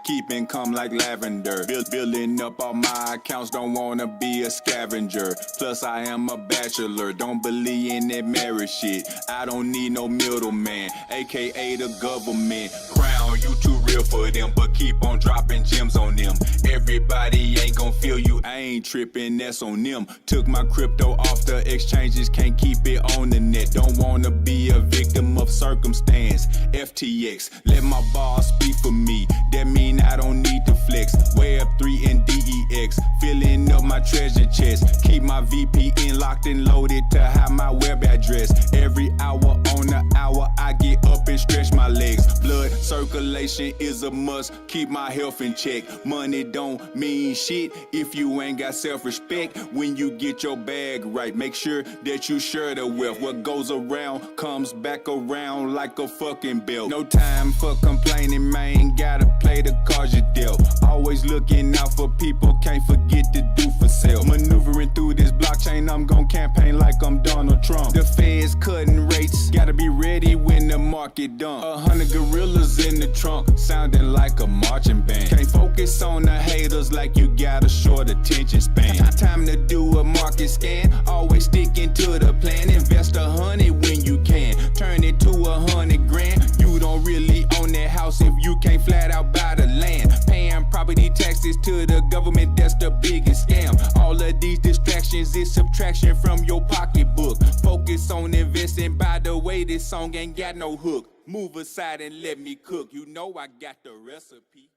keep income like lavender. Building up all my accounts, don't wanna be a scavenger. Plus I am a bachelor, don't believe in that marriage shit. I don't need no middleman, aka the government. Crown, you too real for them, but keep on dropping gems on them. Everybody ain't gon' feel you, I ain't tripping, that's on them. Took my crypto off the exchanges, can't keep it on the net. Don't wanna be a victim of circumstance. FTX, let my boss speak for me, that mean I don't need to flex. Web3 and DEX, filling up my treasure chest. Keep my VPN locked and loaded to hide my web address. Every hour on the hour, I get up and stretch my legs. Blood circulation is a must, keep my health in check. Money don't mean shit if you ain't got self-respect. When you get your bag right, make sure that you share the wealth. What goes around comes back around like a fucking belt. No time for complaining, man, gotta play the cards you dealt. Always looking out for people, can't forget to do for self. Maneuvering through this blockchain, I'm gon' campaign like I'm Donald Trump. The feds cutting rates, gotta be ready when the market dump. 100 gorillas in the trunk, sounding like a marching band. Can't focus on the haters like you got a short attention span. Time to do a market scan, always sticking to the plan. Invest 100 when you can, turn it to 100 grand. You don't really own that house if you can't flat out buy the land. Paying property taxes to the government, that's the biggest scam. All of these distractions is subtraction from your pocketbook. Focus on investing, by the way, this song ain't got no hook. Move aside and let me cook, you know I got the recipe.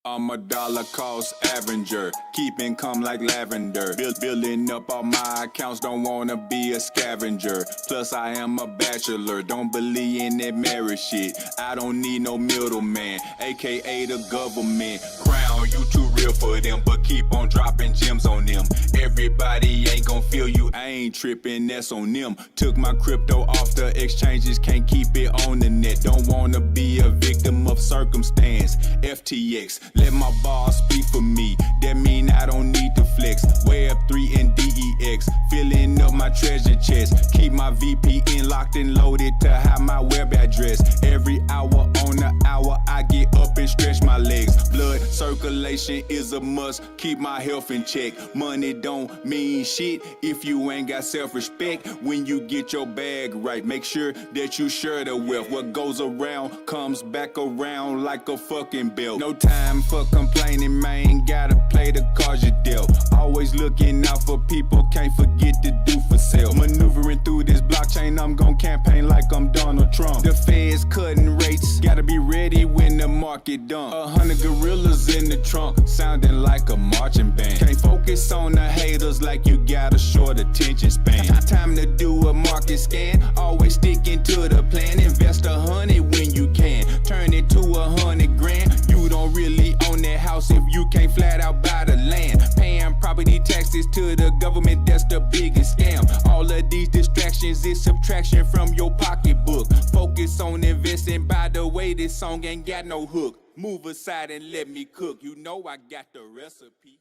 I'm a dollar cost avenger, keep income like lavender. Building up all my accounts, don't wanna be a scavenger. Plus I am a bachelor, don't believe in that marriage shit. I don't need no middleman, aka the government. Crown, you too real for them, but keep on dropping gems on them. Everybody ain't gon' feel you, I ain't tripping, that's on them. Took my crypto off the exchanges, can't keep it on the net. Don't wanna be a victim of circumstance. FTX, let my boss speak for me, that mean I don't need to flex. Web3 and DEX, filling up my treasure chest. Keep my VPN locked and loaded to hide my web address. Every hour on the hour, I get up and stretch my legs. Blood circulation is a must, keep my health in check. Money don't mean shit if you ain't got self-respect. When you get your bag right, make sure that you share the wealth. What goes around comes back around like a fucking belt. No time for complaining, man, gotta play the cards you dealt. Always looking out for people, can't forget to do for self. Maneuvering through this blockchain, I'm gon' campaign like I'm Donald Trump. The feds cutting rates, gotta be ready when the market dump. 100 gorillas in the trunk, sounding like a marching band. Can't focus on the haters like you got a short attention span. Time to do a market scan, always sticking to the plan. Invest 100 when you can, turn it to 100 grand. You don't really own that house if you can't flat out buy the land. Paying property taxes to the government, that's the biggest scam. All of these distractions is subtraction from your pocketbook. Focus on investing, by the way, this song ain't got no hook. Move aside and let me cook, you know I got the recipe.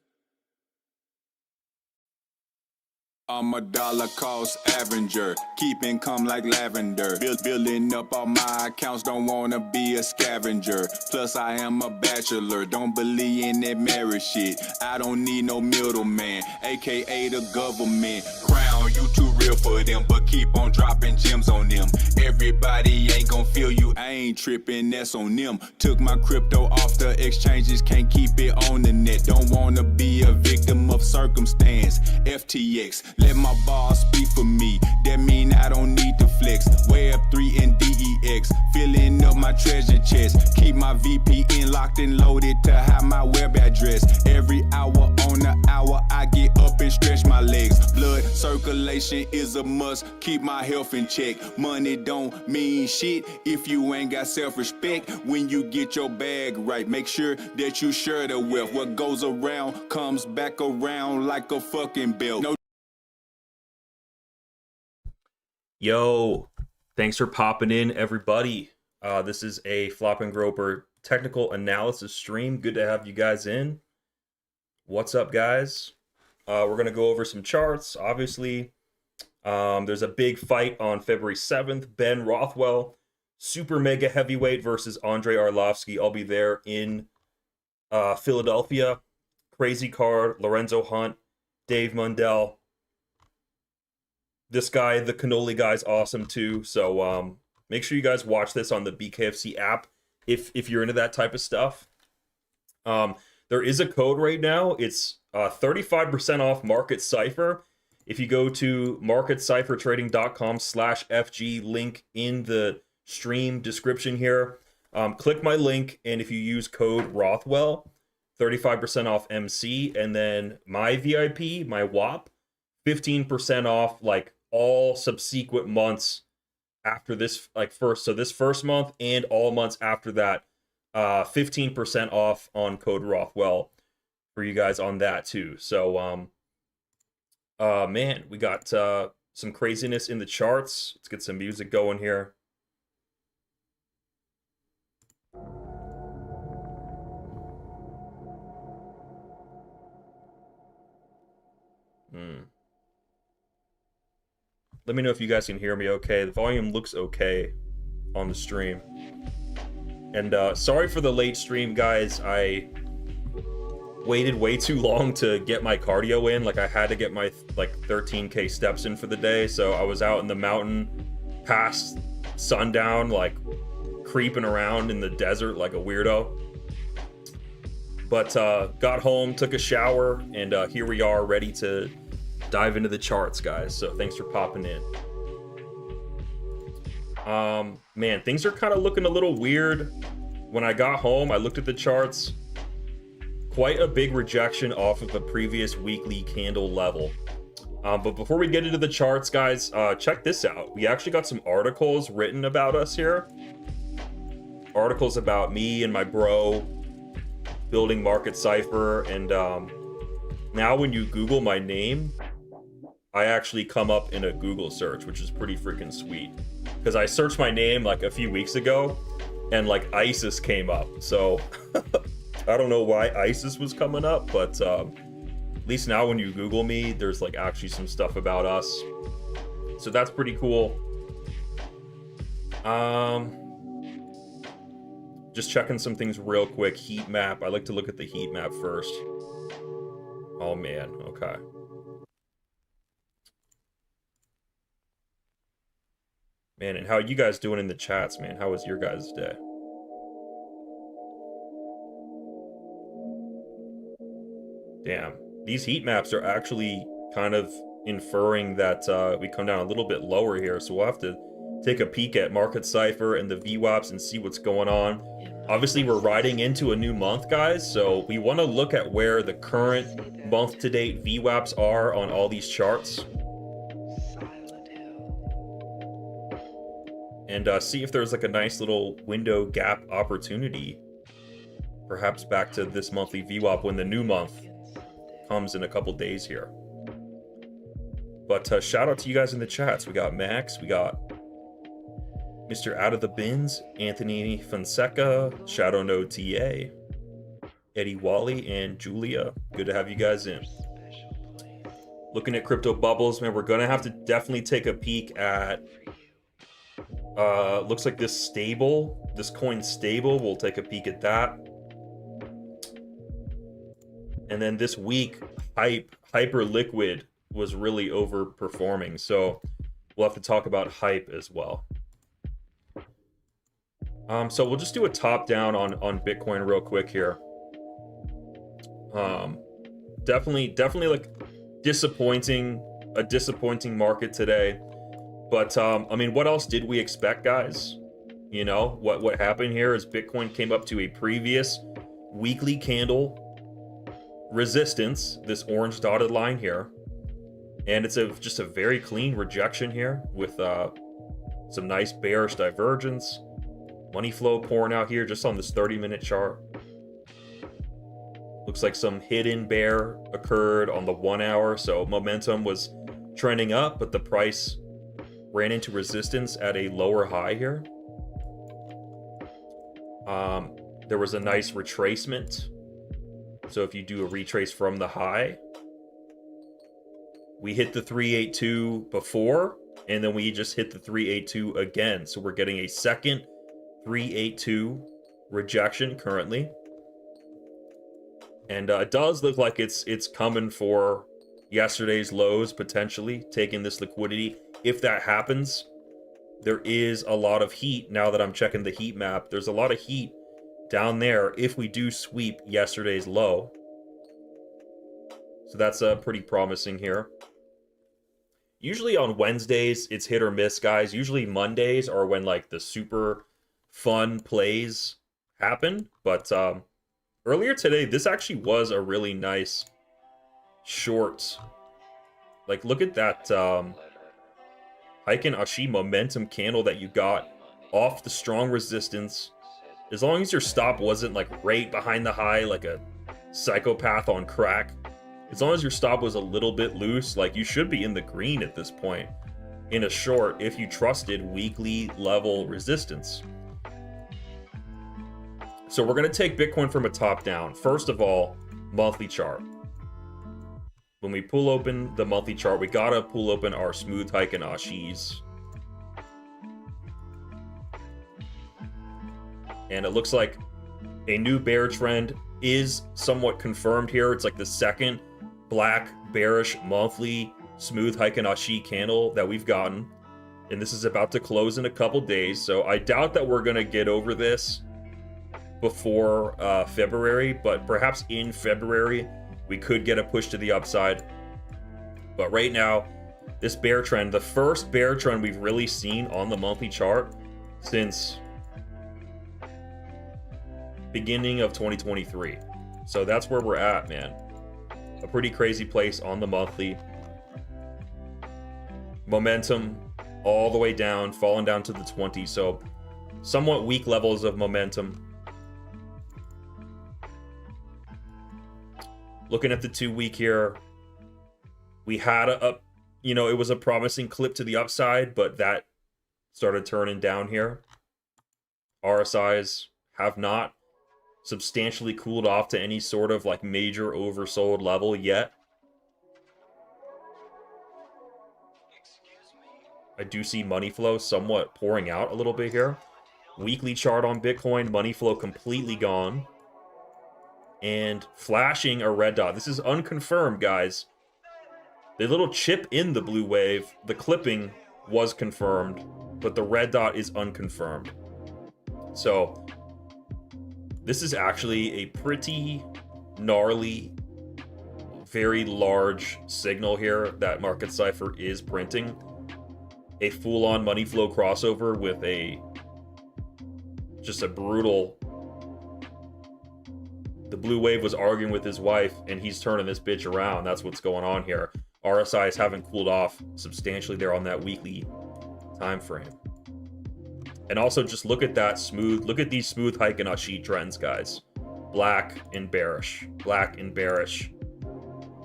I'm a dollar cost avenger, keep income like lavender. Building up all my accounts, don't wanna be a scavenger. Plus I am a bachelor, don't believe in that marriage shit. I don't need no middleman, aka the government. Crown, you too real for them, but keep on dropping gems on them. Everybody ain't gon' feel you, I ain't tripping, that's on them. Took my crypto off the exchanges, can't keep it on the net. Don't wanna be a victim of circumstance. FTX, let my boss speak for me, that mean I don't need to flex. Web3 and DEX, filling up my treasure chest. Keep my VPN locked and loaded to hide my web address. Every hour on the hour, I get up and stretch my legs. Blood circulation is a must, keep my health in check. Money don't mean shit if you ain't got self-respect. When you get your bag right, make sure that you share the wealth. What goes around comes back around like a fucking belt. No. Yo, thanks for popping in, everybody. This is a Flop and Groper technical analysis stream. Good to have you guys in. What's up, guys? We're going to go over some charts. Obviously, there's a big fight on February 7th. Ben Rothwell super mega heavyweight versus Andre Arlovsky. I'll be there in Philadelphia. Crazy card. Lorenzo Hunt, Dave Mundell. This guy, the cannoli guy's awesome too. So make sure you guys watch this on the BKFC app if you're into that type of stuff. There is a code right now. It's 35% off Market Cipher. If you go to marketciphertrading.com/FG, link in the stream description here, click my link, and if you use code Rothwell, 35% off MC, and then my VIP, my WAP, 15% off like all subsequent months after this, like this first month and all months after that, 15% off on code Rothwell for you guys on that too. So man, we got some craziness in the charts. Let's get some music going here. Let me know if you guys can hear me okay. The volume looks okay on the stream. And sorry for the late stream, guys. I waited way too long to get my cardio in. Like, I had to get my like 13K steps in for the day. So I was out in the mountain past sundown, like creeping around in the desert like a weirdo. But got home, took a shower, and here we are ready to dive into the charts, guys. So thanks for popping in. Man, things are kind of looking a little weird. When I got home, I looked at the charts. Quite a big rejection off of a previous weekly candle level. But before we get into the charts, guys, check this out. We actually got some articles written about us here. Articles about me and my bro building Market Cipher, and now when you Google my name, I actually come up in a Google search, which is pretty freaking sweet. Because I searched my name like a few weeks ago, and like ISIS came up. So I don't know why ISIS was coming up, but at least now when you Google me, there's like actually some stuff about us. So that's pretty cool. Just checking some things real quick. Heat map. I like to look at the heat map first. Oh man, okay. Man, and how are you guys doing in the chats, man? How was your guys' day? Damn, these heat maps are actually kind of inferring that we come down a little bit lower here, so we'll have to take a peek at Market Cipher and the VWAPs and see what's going on. Obviously, we're riding into a new month, guys, so we want to look at where the current month-to-date VWAPs are on all these charts. And see if there's like a nice little window gap opportunity. Perhaps back to this monthly VWAP when the new month comes in a couple days here. But shout out to you guys in the chats. We got Max, we got Mr. Out of the Bins, Anthony Fonseca, Shadow No TA, Eddie Wally, and Julia. Good to have you guys in. Looking at crypto bubbles, man, we're gonna have to definitely take a peek at looks like this coin stable. We'll take a peek at that. And then this week, Hyperliquid was really overperforming, so we'll have to talk about Hype as well. So we'll just do a top down on Bitcoin real quick here. Definitely like a disappointing market today. But I mean, what else did we expect, guys? You know, what happened here is Bitcoin came up to a previous weekly candle resistance, this orange dotted line here, and it's just a very clean rejection here with some nice bearish divergence, money flow pouring out here just on this 30-minute chart. Looks like some hidden bear occurred on the 1 hour, so momentum was trending up, but the price ran into resistance at a lower high here. There was a nice retracement. So if you do a retrace from the high, we hit the 382 before, and then we just hit the 382 again. So we're getting a second 382 rejection currently. And it does look like it's coming for yesterday's lows, potentially taking this liquidity. If that happens, there is a lot of heat. Now that I'm checking the heat map, there's a lot of heat down there if we do sweep yesterday's low. So that's pretty promising here. Usually on Wednesdays, it's hit or miss, guys. Usually Mondays are when like the super fun plays happen. But earlier today, this actually was a really nice short. Like, look at that Heiken Ashi momentum candle that you got off the strong resistance. As long as your stop wasn't like right behind the high like a psychopath on crack. As long as your stop was a little bit loose, like you should be in the green at this point in a short if you trusted weekly level resistance. So we're going to take Bitcoin from a top down. First of all, monthly chart. When we pull open the monthly chart, we got to pull open our smooth hike and Ashis. And it looks like a new bear trend is somewhat confirmed here. It's like the second black bearish monthly smooth Heiken Ashi candle that we've gotten, and this is about to close in a couple days. So I doubt that we're gonna get over this before February, but perhaps in February we could get a push to the upside. But right now, this bear trend, the first bear trend we've really seen on the monthly chart since beginning of 2023. So that's where we're at, man. A pretty crazy place on the monthly. Momentum all the way down, falling down to the 20. So somewhat weak levels of momentum. Looking at the 2 week here, we had it was a promising clip to the upside, but that started turning down here. RSIs have not substantially cooled off to any sort of like major oversold level yet. I do see money flow somewhat pouring out a little bit here. Weekly chart on Bitcoin, money flow completely gone. And flashing a red dot. This is unconfirmed, guys. The little chip in the blue wave, the clipping was confirmed, but the red dot is unconfirmed. So this is actually a pretty gnarly, very large signal here that Market Cypher is printing. A full-on money flow crossover with just a brutal. The blue wave was arguing with his wife, and he's turning this bitch around. That's what's going on here. RSIs haven't cooled off substantially there on that weekly time frame. And also just look at that smooth, look at these smooth hike and Ashi trends, guys. Black and bearish, black and bearish.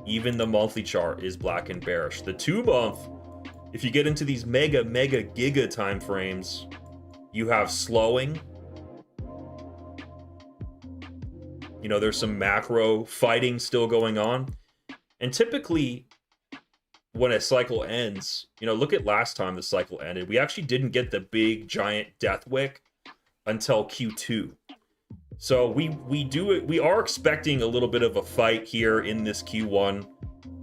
Even the monthly chart is black and bearish. The 2 month, if you get into these mega giga time frames, you have slowing. You know, there's some macro fighting still going on. And typically, when a cycle ends, you know, look at last time the cycle ended. We actually didn't get the big giant death wick until Q2. So we are expecting a little bit of a fight here in this Q1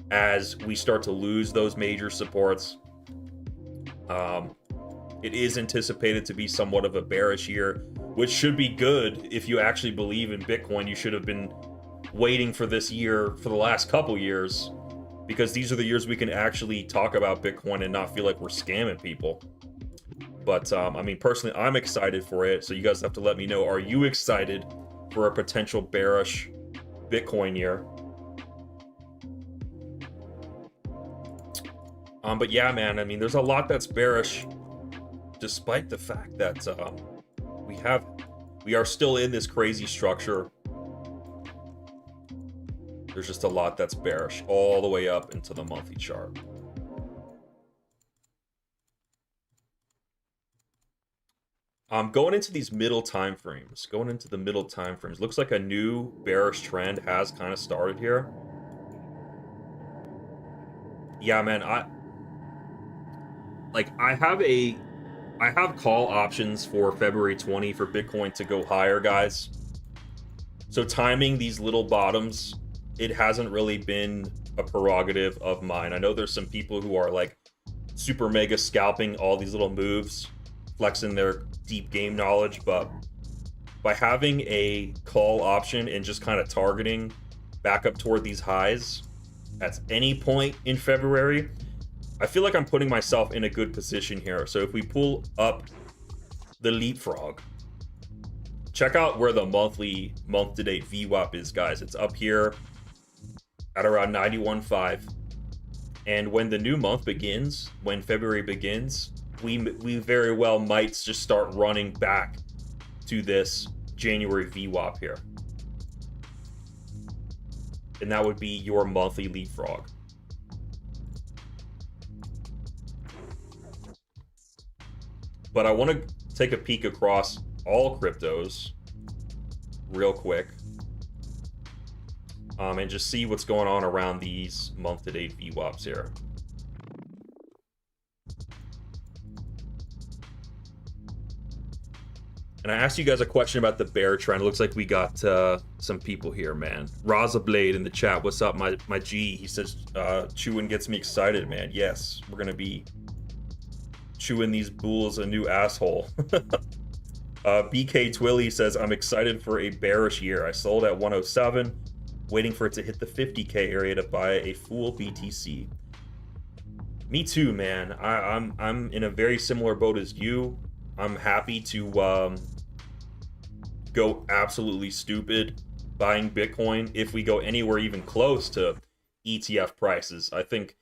as we start to lose those major supports. It is anticipated to be somewhat of a bearish year, which should be good if you actually believe in Bitcoin. You should have been waiting for this year for the last couple years, because these are the years we can actually talk about Bitcoin and not feel like we're scamming people. But I mean, personally, I'm excited for it. So you guys have to let me know, are you excited for a potential bearish Bitcoin year? But yeah, man, I mean, there's a lot that's bearish, despite the fact that we are still in this crazy structure. There's just a lot that's bearish all the way up into the monthly chart. Going into these middle time frames, looks like a new bearish trend has kind of started here. Yeah, man, like I have call options for February 20 for Bitcoin to go higher, guys. So timing these little bottoms, it hasn't really been a prerogative of mine. I know there's some people who are like super mega scalping all these little moves, flexing their deep game knowledge, but by having a call option and just kind of targeting back up toward these highs at any point in February, I feel like I'm putting myself in a good position here. So if we pull up the Leapfrog, check out where the monthly month-to-date VWAP is, guys. It's up here at around 91.5. And when the new month begins, when February begins, we very well might just start running back to this January VWAP here. And that would be your monthly Leapfrog. But I want to take a peek across all cryptos real quick, and just see what's going on around these month-to-date VWAPs here. And I asked you guys a question about the bear trend. It looks like we got some people here, man. Razablade in the chat. What's up, my G? He says, chewing gets me excited, man. Yes, we're going to be chewing these bulls a new asshole. BK Twilly says, I'm excited for a bearish year. I sold at 107, waiting for it to hit the 50K area to buy a full BTC. Me too, man. I'm in a very similar boat as you. I'm happy to go absolutely stupid buying Bitcoin if we go anywhere even close to ETF prices. I think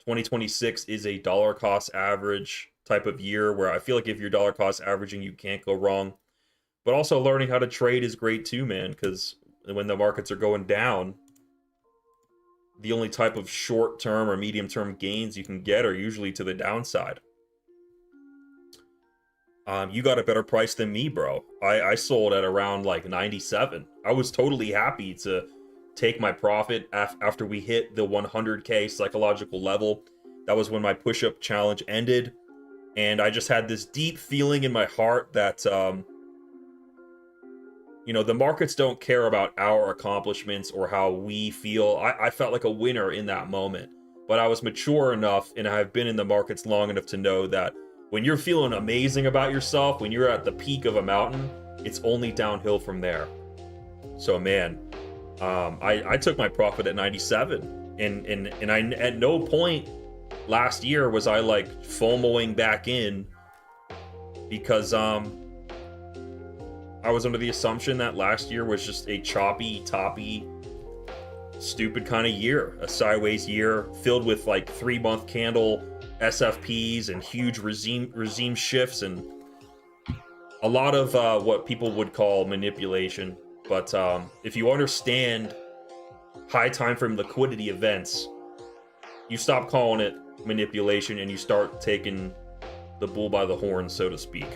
2026 is a dollar cost average type of year where I feel like if you're dollar cost averaging, you can't go wrong. But also learning how to trade is great too, man, because when the markets are going down, the only type of short-term or medium-term gains you can get are usually to the downside. You got a better price than me, bro. I sold at around like 97. I was totally happy to take my profit after we hit the 100K psychological level. That was when my push-up challenge ended. And I just had this deep feeling in my heart that, you know, the markets don't care about our accomplishments or how we feel. I felt like a winner in that moment. But I was mature enough and I've been in the markets long enough to know that when you're feeling amazing about yourself, when you're at the peak of a mountain, it's only downhill from there. So, man, I took my profit at 97. And I, at no point last year was I like FOMOing back in because I was under the assumption that last year was just a choppy, toppy, stupid kind of year, a sideways year filled with like 3-month candle SFPs and huge regime shifts and a lot of what people would call manipulation. But if you understand high time frame liquidity events, you stop calling it manipulation and you start taking the bull by the horn, so to speak.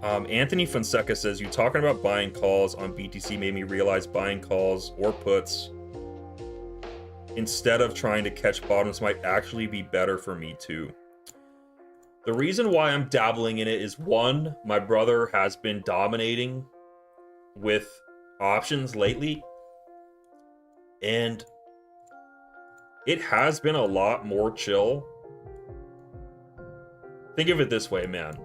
Anthony Fonseca says, you talking about buying calls on BTC made me realize buying calls or puts instead of trying to catch bottoms might actually be better for me too. The reason why I'm dabbling in it is, one, my brother has been dominating with options lately, and it has been a lot more chill. Think of it this way, man.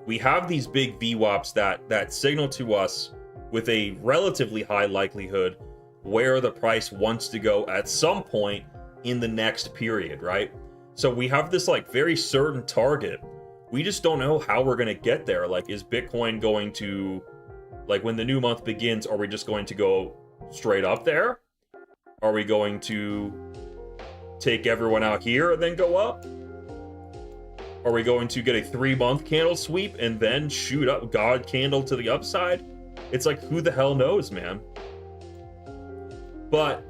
We have these big VWAPs that signal to us with a relatively high likelihood where the price wants to go at some point in the next period, right? So we have this like very certain target. We just don't know how we're going to get there. Like, is Bitcoin going to, like, when the new month begins, are we just going to go straight up there? Are we going to take everyone out here and then go up? Are we going to get a 3-month candle sweep and then shoot up God candle to the upside? It's like, who the hell knows, man? But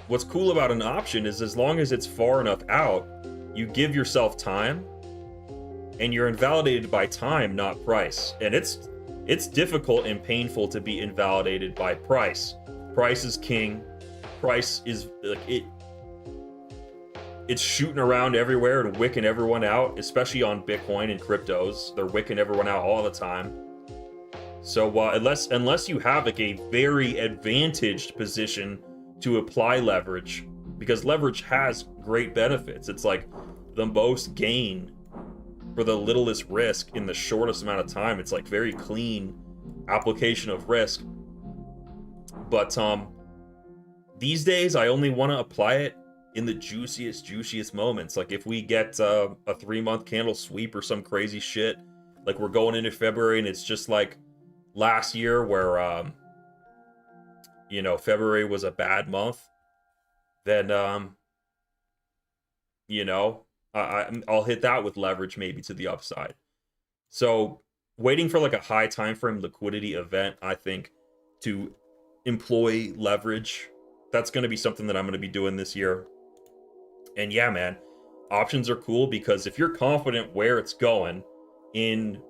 what's cool about an option is as long as it's far enough out, you give yourself time and you're invalidated by time, not price. And it's difficult and painful to be invalidated by price. Price is king. Price is like it's shooting around everywhere and wicking everyone out, especially on Bitcoin and cryptos. They're wicking everyone out all the time. So unless you have like a very advantaged position to apply leverage, because leverage has great benefits. It's like the most gain for the littlest risk in the shortest amount of time. It's like very clean application of risk. But these days I only want to apply it in the juiciest moments. Like if we get a 3-month candle sweep or some crazy shit, like we're going into February and it's just like last year where you know, February was a bad month, then you know, I'll hit that with leverage maybe to the upside. So waiting for like a high time frame liquidity event, I think, to employ leverage, that's going to be something that I'm going to be doing this year. And yeah, man, options are cool because if you're confident where it's going in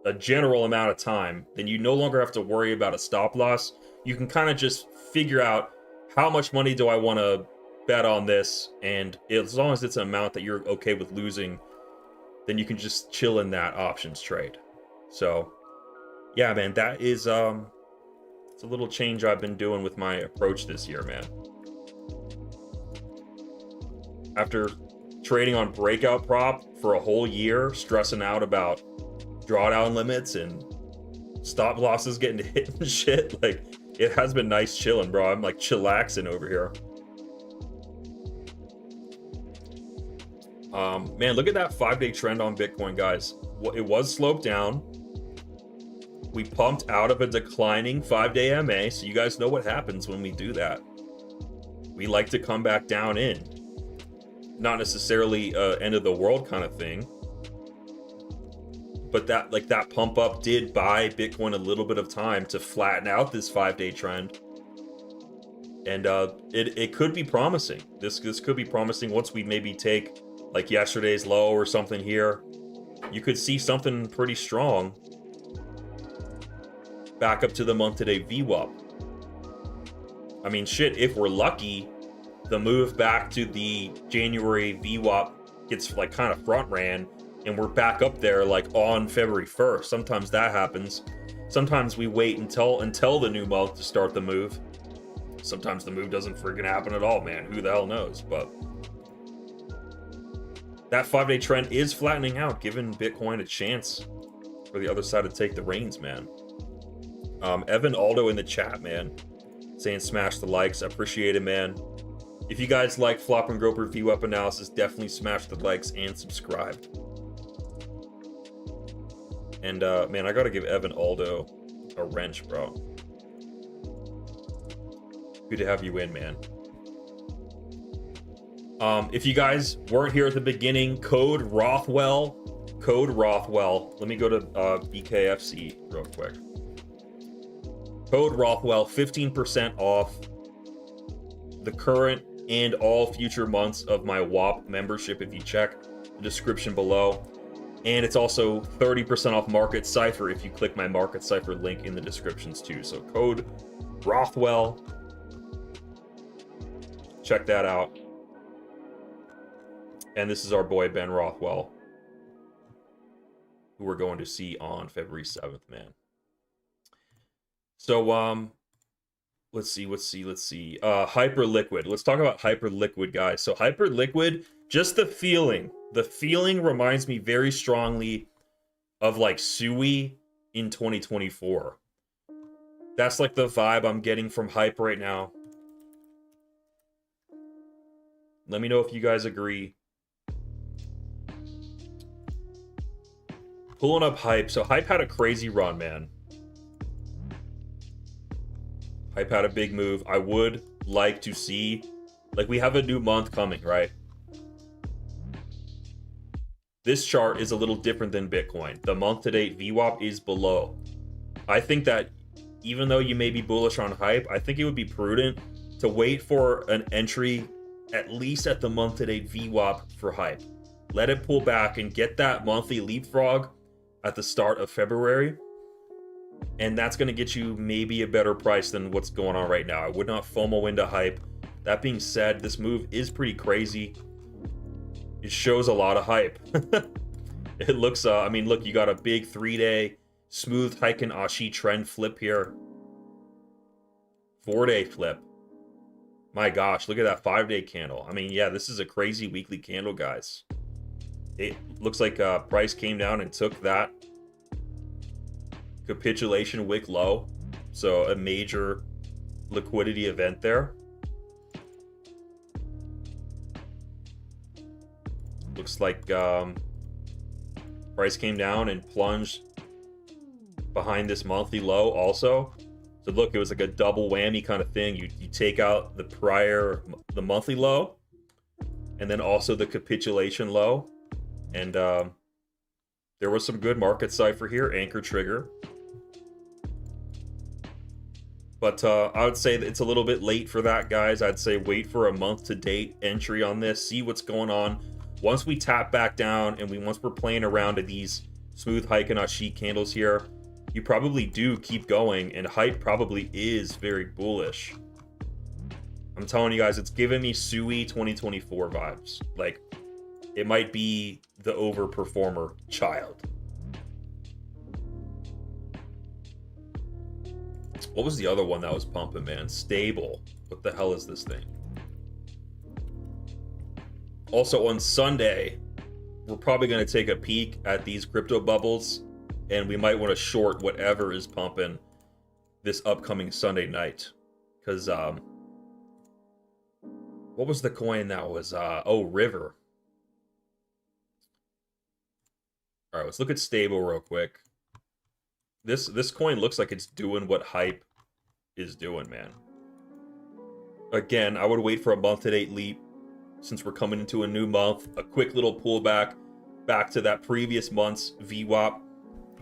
a general amount of time, then you no longer have to worry about a stop loss. You can kind of just figure out how much money do I want to bet on this, and as long as it's an amount that you're okay with losing, then you can just chill in that options trade. So yeah, man, that is it's a little change I've been doing with my approach this year, man. After trading on BreakoutProp for a whole year, stressing out about drawdown limits and stop losses getting hit and shit, like it has been nice chilling, bro. I'm like chillaxing over here. Man, look at that 5-day trend on Bitcoin, guys. It was sloped down. We pumped out of a declining 5-day MA, so you guys know what happens when we do that. We like to come back down in. Not necessarily end of the world kind of thing, but that pump up did buy Bitcoin a little bit of time to flatten out this 5-day trend. And it could be promising. This could be promising once we maybe take like yesterday's low or something here. You could see something pretty strong back up to the month to date VWAP. I mean, shit, if we're lucky, the move back to the January VWAP gets like kind of front ran and we're back up there like on February 1st. Sometimes that happens. Sometimes we wait until the new month to start the move. Sometimes the move doesn't freaking happen at all, man. Who the hell knows? But that 5-day trend is flattening out, giving Bitcoin a chance for the other side to take the reins, man. Evan Aldo in the chat, man, saying smash the likes. I appreciate it, man. If you guys like Flop and Groper VWAP analysis, definitely smash the likes and subscribe. And man, I gotta give Evan Aldo a wrench, bro. Good to have you in, man. If you guys weren't here at the beginning, code Rothwell. Let me go to BKFC real quick. Code Rothwell, 15% off the current and all future months of my WAP membership if you check the description below. And it's also 30% off Market Cipher if you click my Market Cipher link in the descriptions too. So code Rothwell. Check that out. And this is our boy Ben Rothwell, who we're going to see on February 7th, man. So let's see. Hyperliquid. Let's talk about Hyperliquid, guys. So Hyperliquid, just the feeling reminds me very strongly of like Sui in 2024. That's like the vibe I'm getting from Hype right now. Let me know if you guys agree. Pulling up Hype. So Hype had a crazy run, man. Hype had a big move. I would like to see, like, we have a new month coming, right? This chart is a little different than Bitcoin. The month to date VWAP is below. I think that even though you may be bullish on Hype, I think it would be prudent to wait for an entry at least at the month to date VWAP for Hype. Let it pull back and get that monthly leapfrog at the start of February. And that's going to get you maybe a better price than what's going on right now. I would not FOMO into Hype. That being said, this move is pretty crazy. it shows a lot of hype. It looks, I mean, look, you got a big 3-day smooth Heiken Ashi trend flip here. 4-day flip. My gosh, look at that 5-day candle. I mean, yeah, this is a crazy weekly candle, guys. It looks like price came down and took that capitulation wick low. So a major liquidity event there. Looks like price came down and plunged behind this monthly low also. So look, it was like a double whammy kind of thing. You take out the monthly low, and then also the capitulation low. And there was some good market cipher here, anchor trigger. But I would say that it's a little bit late for that, guys. I'd say wait for a month to date entry on this, see what's going on. Once we tap back down and once we're playing around to these smooth Heiken Ashi candles here, you probably do keep going, and hype probably is very bullish. I'm telling you guys, it's giving me Sui 2024 vibes. Like, it might be the overperformer child. What was the other one that was pumping, man? Stable. What the hell is this thing? Also, on Sunday, we're probably going to take a peek at these crypto bubbles, and we might want to short whatever is pumping this upcoming Sunday night. Because, what was the coin that was, oh, River. All right, let's look at Stable real quick. This coin looks like it's doing what hype is doing, man. Again, I would wait for a month-to-date leap since we're coming into a new month. A quick little pullback back to that previous month's VWAP.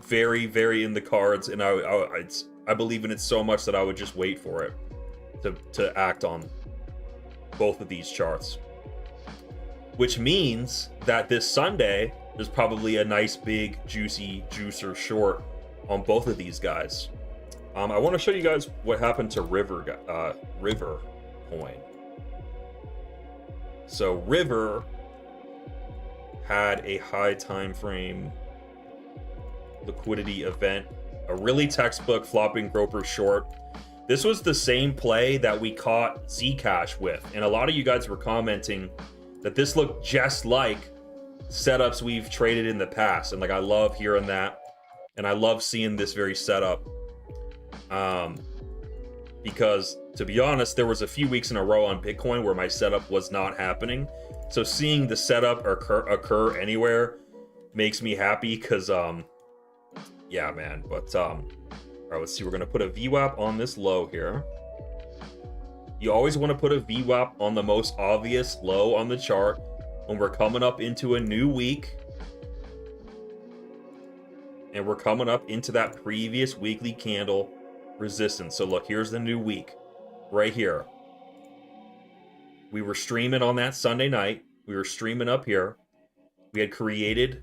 Very, very in the cards, and I believe in it so much that I would just wait for it to act on both of these charts. Which means that this Sunday, there's probably a nice big juicy juicer short on both of these guys. I want to show you guys what happened to River coin. So River had a high time frame liquidity event, a really textbook flopping Groper short. This was the same play that we caught Zcash with, and a lot of you guys were commenting that this looked just like setups we've traded in the past, and like I love hearing that, and I love seeing this very setup, because to be honest, there was a few weeks in a row on Bitcoin where my setup was not happening. So seeing the setup occur anywhere makes me happy, because yeah, man. But all right, let's see. We're gonna put a VWAP on this low here. You always want to put a VWAP on the most obvious low on the chart when we're coming up into a new week, and we're coming up into that previous weekly candle resistance. So look, here's the new week right here. We were streaming on that Sunday night. We were streaming up here. We had created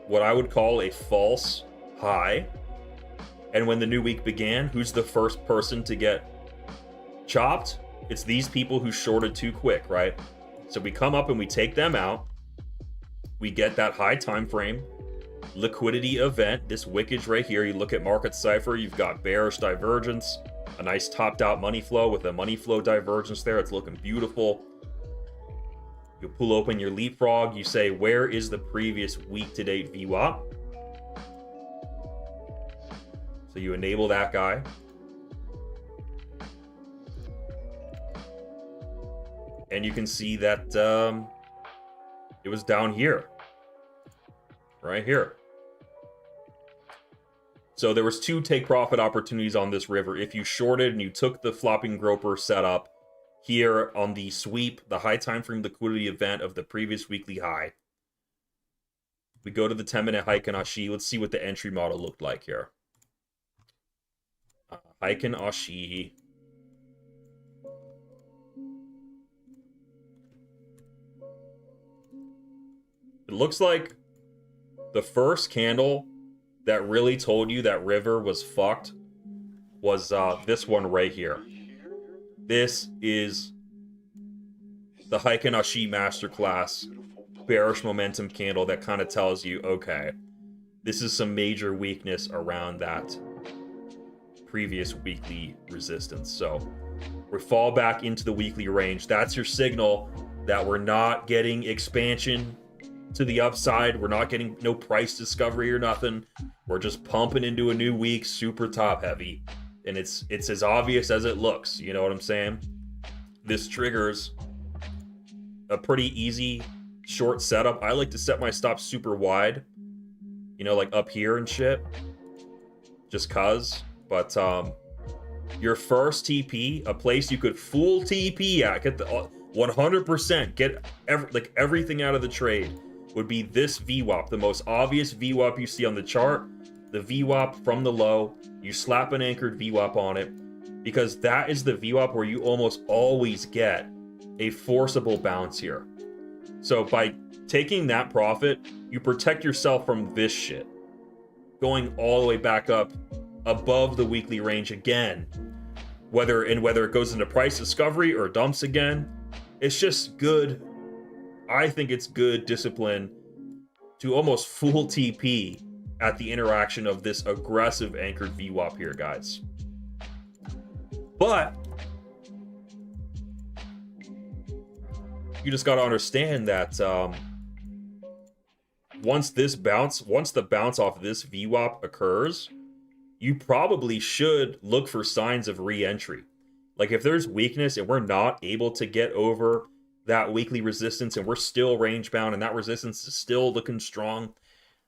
what I would call a false high. And when the new week began, who's the first person to get chopped? It's these people who shorted too quick, right? So we come up and we take them out. We get that high time frame liquidity event, this wickage right here. You look at market cipher, you've got bearish divergence, a nice topped out money flow with a money flow divergence there. It's looking beautiful. You pull open your Leapfrog, you say, where is the previous week to date VWAP? So you enable that guy. And you can see that it was down here, right here. So there was two take profit opportunities on this river. If you shorted and you took the flopping Groper setup here on the sweep, the high time frame liquidity event of the previous weekly high. We go to the 10-minute Heiken Ashi. Let's see what the entry model looked like here. Heiken Ashi. It looks like the first candle that really told you that river was fucked was this one right here. This is the Heiken Ashi Masterclass bearish momentum candle that kind of tells you, okay, this is some major weakness around that previous weekly resistance. So we fall back into the weekly range. That's your signal that we're not getting expansion to the upside. We're not getting no price discovery or nothing. We're just pumping into a new week, super top heavy. And it's as obvious as it looks. You know what I'm saying? This triggers a pretty easy short setup. I like to set my stops super wide, you know, like up here and shit, just cuz. But your first TP, a place you could full TP at, get the 100%, get everything out of the trade, would be this VWAP, the most obvious VWAP you see on the chart. The VWAP from the low, you slap an anchored VWAP on it, because that is the VWAP where you almost always get a forcible bounce here. So by taking that profit, you protect yourself from this shit going all the way back up above the weekly range again, whether it goes into price discovery or dumps again. It's just good. I think it's good discipline to almost full TP at the interaction of this aggressive anchored VWAP here, guys. But you just got to understand that once the bounce off this VWAP occurs, you probably should look for signs of re-entry. Like if there's weakness and we're not able to get over that weekly resistance and we're still range bound and that resistance is still looking strong,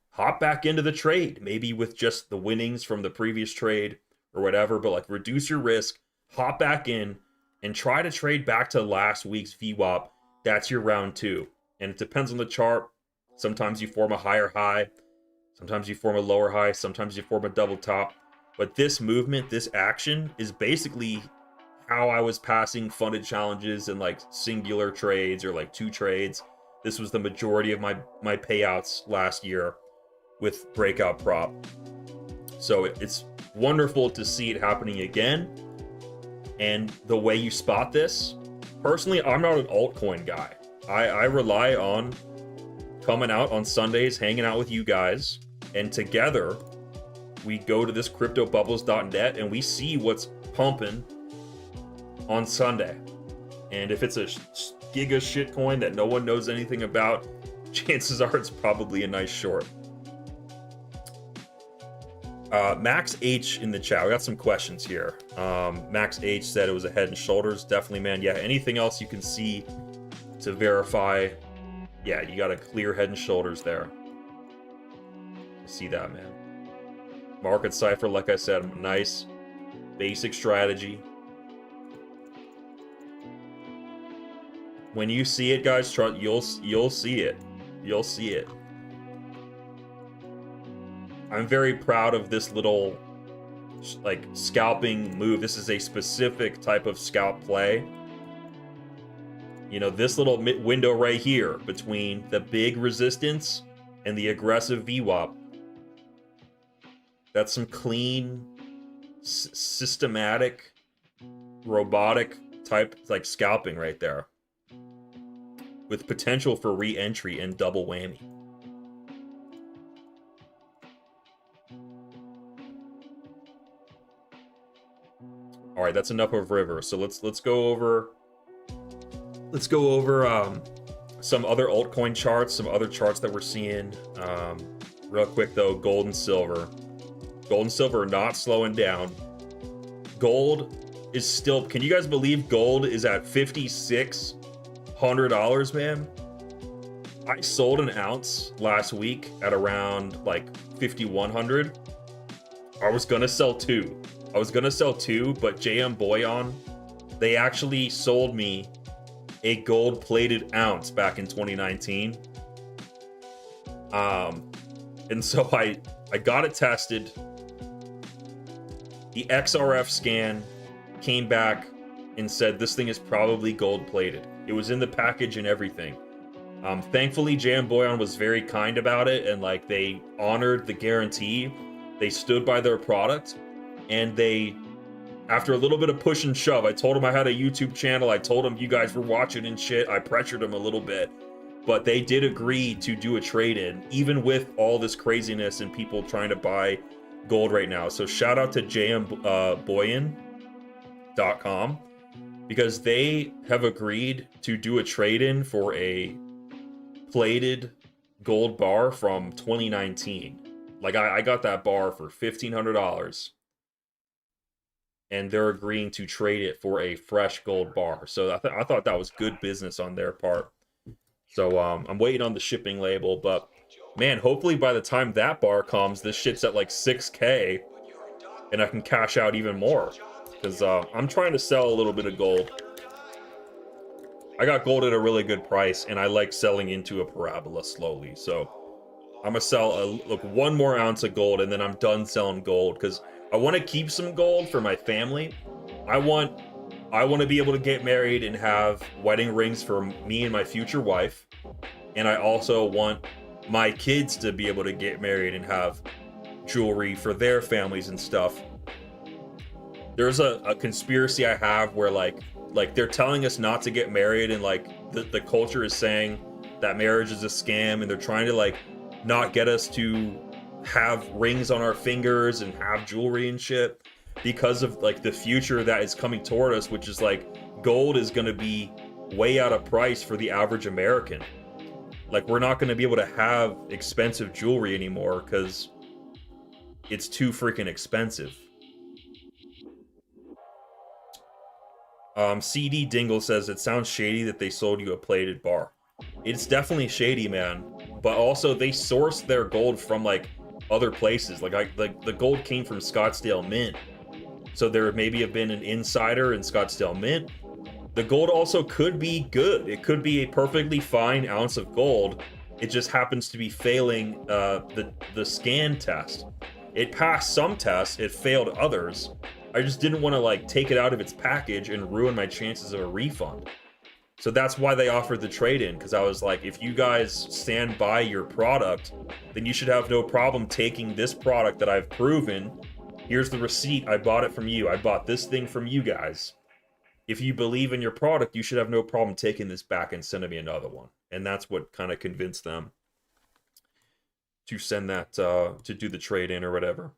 hop back into the trade, maybe with just the winnings from the previous trade or whatever, but like reduce your risk, hop back in and try to trade back to last week's VWAP. That's your round two. And it depends on the chart. Sometimes you form a higher high, sometimes you form a lower high, sometimes you form a double top. But this movement, this action is basically how I was passing funded challenges and like singular trades or like 2 trades. This was the majority of my payouts last year with BreakoutProp. So it's wonderful to see it happening again. And the way you spot this, personally, I'm not an altcoin guy. I rely on coming out on Sundays, hanging out with you guys, and together we go to this cryptobubbles.net and we see what's pumping on Sunday. And if it's a giga shitcoin that no one knows anything about, chances are it's probably a nice short. Max H in the chat, we got some questions here. Max H said it was a head and shoulders. Definitely, man. Yeah, anything else you can see to verify, yeah, you got a clear head and shoulders there. I see that, man. Market cipher, like I said, nice basic strategy. When you see it, guys, you'll see it. You'll see it. I'm very proud of this little like scalping move. This is a specific type of scalp play. You know, this little window right here between the big resistance and the aggressive VWAP. That's some clean, systematic, robotic type like scalping right there, with potential for re-entry and double whammy. All right, that's enough of River. So let's go over some other altcoin charts, some other charts that we're seeing. Real quick though, gold and silver. Gold and silver are not slowing down. Gold is still, can you guys believe gold is at $5,600, man? I sold an ounce last week at around like 5,100. I was gonna sell two, but JM Bullion, they actually sold me a gold plated ounce back in 2019. And so I got it tested. The XRF scan came back and said this thing is probably gold plated. It was in the package and everything. Thankfully, JM Bullion was very kind about it, and like they honored the guarantee. They stood by their product, and they, after a little bit of push and shove, I told them I had a YouTube channel. I told them you guys were watching and shit. I pressured them a little bit, but they did agree to do a trade-in, even with all this craziness and people trying to buy gold right now. So shout out to jmboyan.com, because they have agreed to do a trade-in for a plated gold bar from 2019. Like I got that bar for $1,500, and they're agreeing to trade it for a fresh gold bar. So I thought that was good business on their part. So I'm waiting on the shipping label, but man, hopefully by the time that bar comes, this shit's at like 6K, and I can cash out even more, because I'm trying to sell a little bit of gold. I got gold at a really good price, and I like selling into a parabola slowly. So I'm gonna sell like 1 more ounce of gold, and then I'm done selling gold, because I want to keep some gold for my family. I want to be able to get married and have wedding rings for me and my future wife, and I also want my kids to be able to get married and have jewelry for their families and stuff. There's a conspiracy I have where like they're telling us not to get married, and like the culture is saying that marriage is a scam, and they're trying to like not get us to have rings on our fingers and have jewelry and shit, because of like the future that is coming toward us, which is like gold is going to be way out of price for the average American. Like we're not going to be able to have expensive jewelry anymore because it's too freaking expensive. CD Dingle says it sounds shady that they sold you a plated bar. It's definitely shady, man. But also they source their gold from like other places. Like the gold came from Scottsdale Mint. So there maybe have been an insider in Scottsdale Mint. The gold also could be good. It could be a perfectly fine ounce of gold. It just happens to be failing the scan test. It passed some tests, it failed others. I just didn't want to like take it out of its package and ruin my chances of a refund. So that's why they offered the trade-in, because I was like, if you guys stand by your product, then you should have no problem taking this product that I've proven. Here's the receipt, I bought it from you. I bought this thing from you guys. If you believe in your product, you should have no problem taking this back and sending me another one. And that's what kind of convinced them to send that, to do the trade-in or whatever.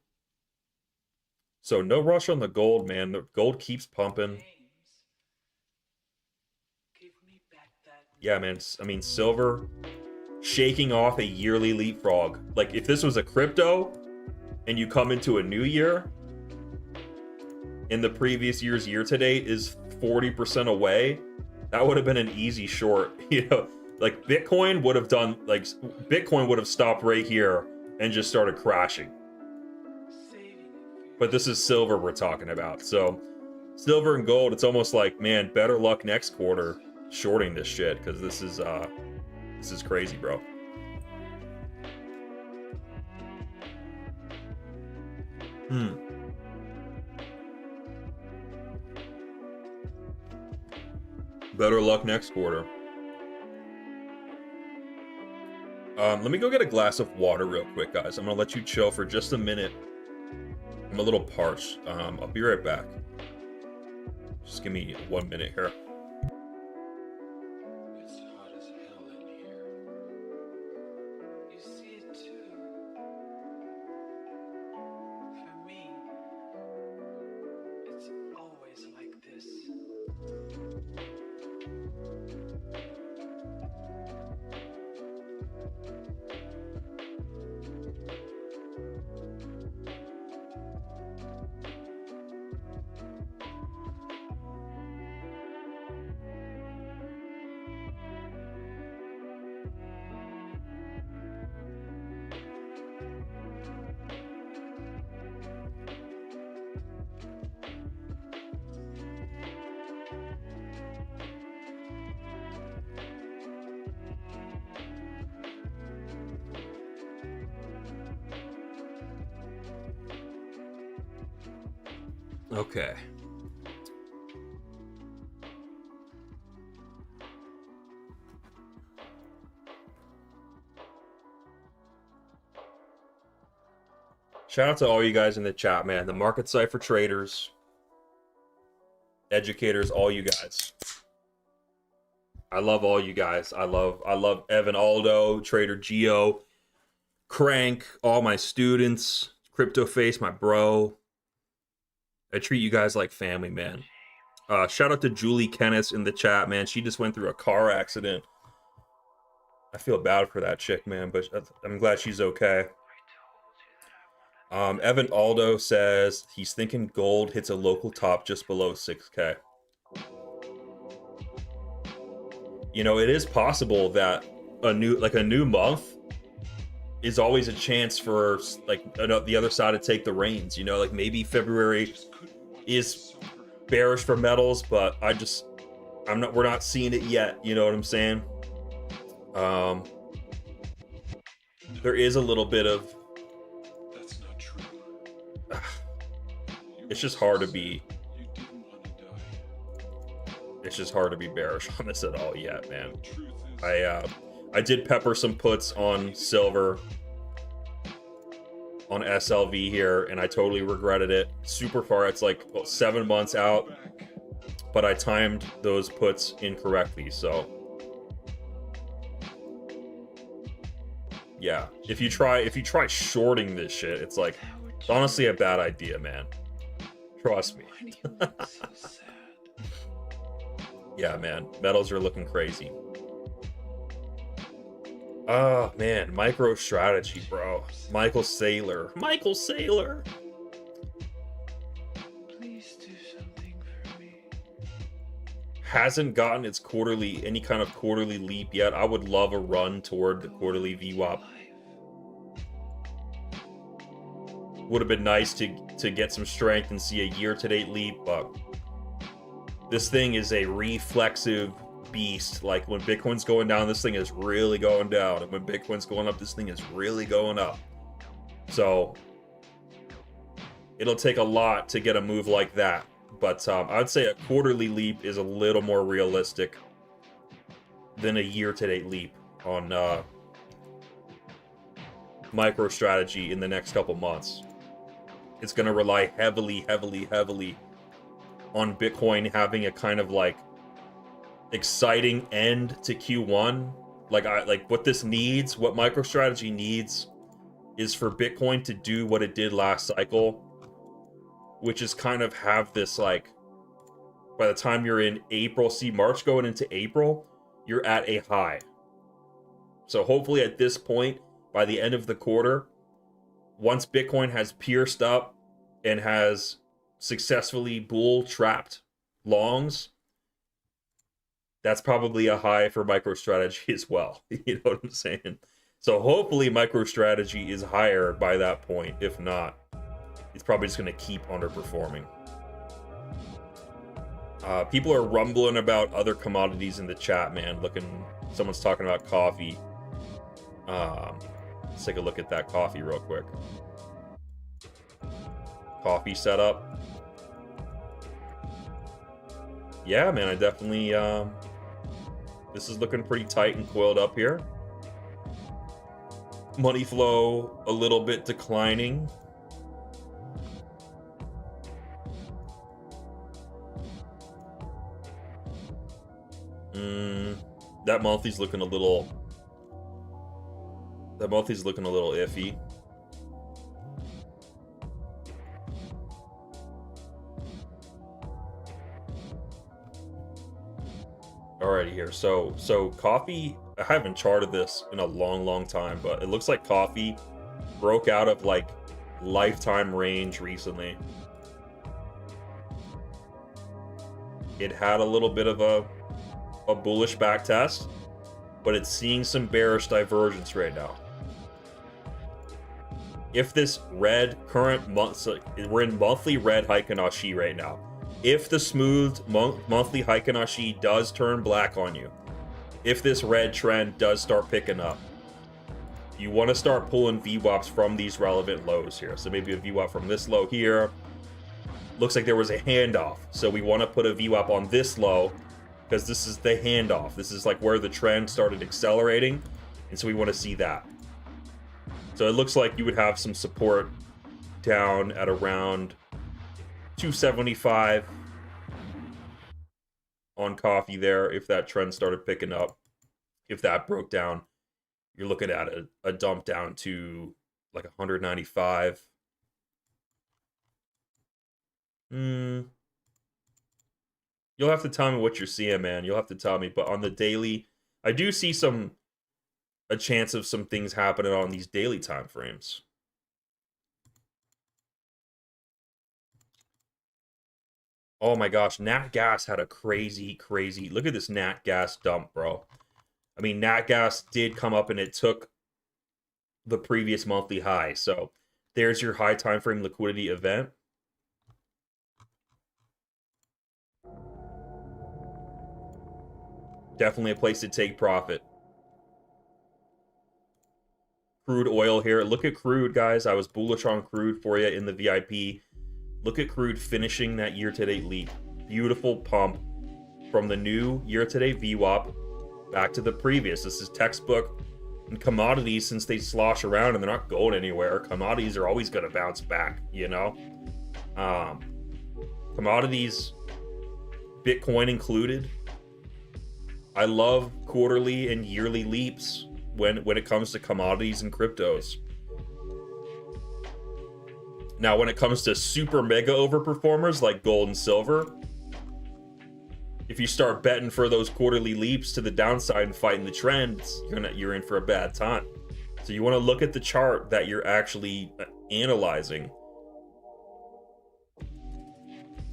So no rush on the gold, man. The gold keeps pumping. Yeah, man. I mean, silver shaking off a yearly leapfrog. Like, if this was a crypto and you come into a new year and the previous year's year to date is 40% away, that would have been an easy short. You know, like Bitcoin would have done, like, Bitcoin would have stopped right here and just started crashing. But this is silver we're talking about. So silver and gold, it's almost like, man, better luck next quarter shorting this shit, because this is crazy, bro. Better luck next quarter. Let me go get a glass of water real quick, guys. I'm gonna let you chill for just a minute. I'm a little parched. I'll be right back. Just give me 1 minute here. It's hot as hell in here. You see it too. For me, it's always like this. Okay. Shout out to all you guys in the chat, man. The market cipher traders, educators, all you guys. I love all you guys. I love Evan Aldo, Trader Geo, Crank, all my students, Crypto Face, my bro. I treat you guys like family, man. Shout out to Julie Kennis in the chat, man. She just went through a car accident. I feel bad for that chick, man, but I'm glad she's okay. Evan Aldo says he's thinking gold hits a local top just below 6K. You know, it is possible that a new month is always a chance for like the other side to take the reins. You know, like maybe February is bearish for metals, but we're not seeing it yet. You know what I'm saying? There is a little bit of. That's not true. It's just hard to be. It's just hard to be bearish on this at all yet, man. I did pepper some puts on silver on SLV here, and I totally regretted it. Super far, it's like 7 months out, but I timed those puts incorrectly. So yeah, if you try shorting this shit, it's like it's honestly a bad idea, man. Trust me. Yeah, man, metals are looking crazy. Oh man, MicroStrategy, bro. Michael Saylor. Please do something for me. Hasn't gotten its any kind of quarterly leap yet. I would love a run toward the quarterly VWAP. Would have been nice to get some strength and see a year-to-date leap, but this thing is a reflexive beast. Like when Bitcoin's going down, this thing is really going down, and when Bitcoin's going up, this thing is really going up. So it'll take a lot to get a move like that, but I'd say a quarterly leap is a little more realistic than a year-to-date leap on MicroStrategy in the next couple months. It's going to rely heavily on Bitcoin having a kind of like exciting end to Q1. Like what this needs, what MicroStrategy needs, is for Bitcoin to do what it did last cycle, which is kind of have this like, by the time you're in April, see March going into April, you're at a high. So hopefully at this point, by the end of the quarter, once Bitcoin has pierced up and has successfully bull trapped longs, that's probably a high for MicroStrategy as well. You know what I'm saying? So hopefully MicroStrategy is higher by that point. If not, it's probably just going to keep underperforming. People are rumbling about other commodities in the chat, man. Someone's talking about coffee. Let's take a look at that coffee real quick. Coffee setup. Yeah, man, I definitely, this is looking pretty tight and coiled up here. Money flow a little bit declining. That monthly's looking a little iffy. Alrighty here, so coffee, I haven't charted this in a long time, but it looks like coffee broke out of like lifetime range recently. It had a little bit of a bullish back test, but it's seeing some bearish divergence right now. If this red current month, so we're in monthly red Heikin-Ashi right now. If the smoothed monthly Heikin-Ashi does turn black on you, if this red trend does start picking up, you want to start pulling VWAPs from these relevant lows here. So maybe a VWAP from this low here. Looks like there was a handoff. So we want to put a VWAP on this low because this is the handoff. This is like where the trend started accelerating. And so we want to see that. So it looks like you would have some support down at around 275 on coffee there if that trend started picking up. If that broke down, you're looking at a dump down to like 195. You'll have to tell me what you're seeing, man. You'll have to tell me. But on the daily, I do see a chance of some things happening on these daily time frames. Oh my gosh, Nat Gas had a crazy, crazy... Look at this Nat Gas dump, bro. I mean, Nat Gas did come up and it took the previous monthly high. So there's your high time frame liquidity event. Definitely a place to take profit. Crude oil here. Look at crude, guys. I was bullish on crude for you in the VIP. Look at crude finishing that year-to-date leap. Beautiful pump from the new year-to-date VWAP back to the previous. This is textbook. And commodities, since they slosh around and they're not going anywhere, commodities are always going to bounce back, you know? Commodities, Bitcoin included. I love quarterly and yearly leaps when it comes to commodities and cryptos. Now, when it comes to super mega overperformers like gold and silver, if you start betting for those quarterly leaps to the downside and fighting the trends, you're in for a bad time. So you want to look at the chart that you're actually analyzing.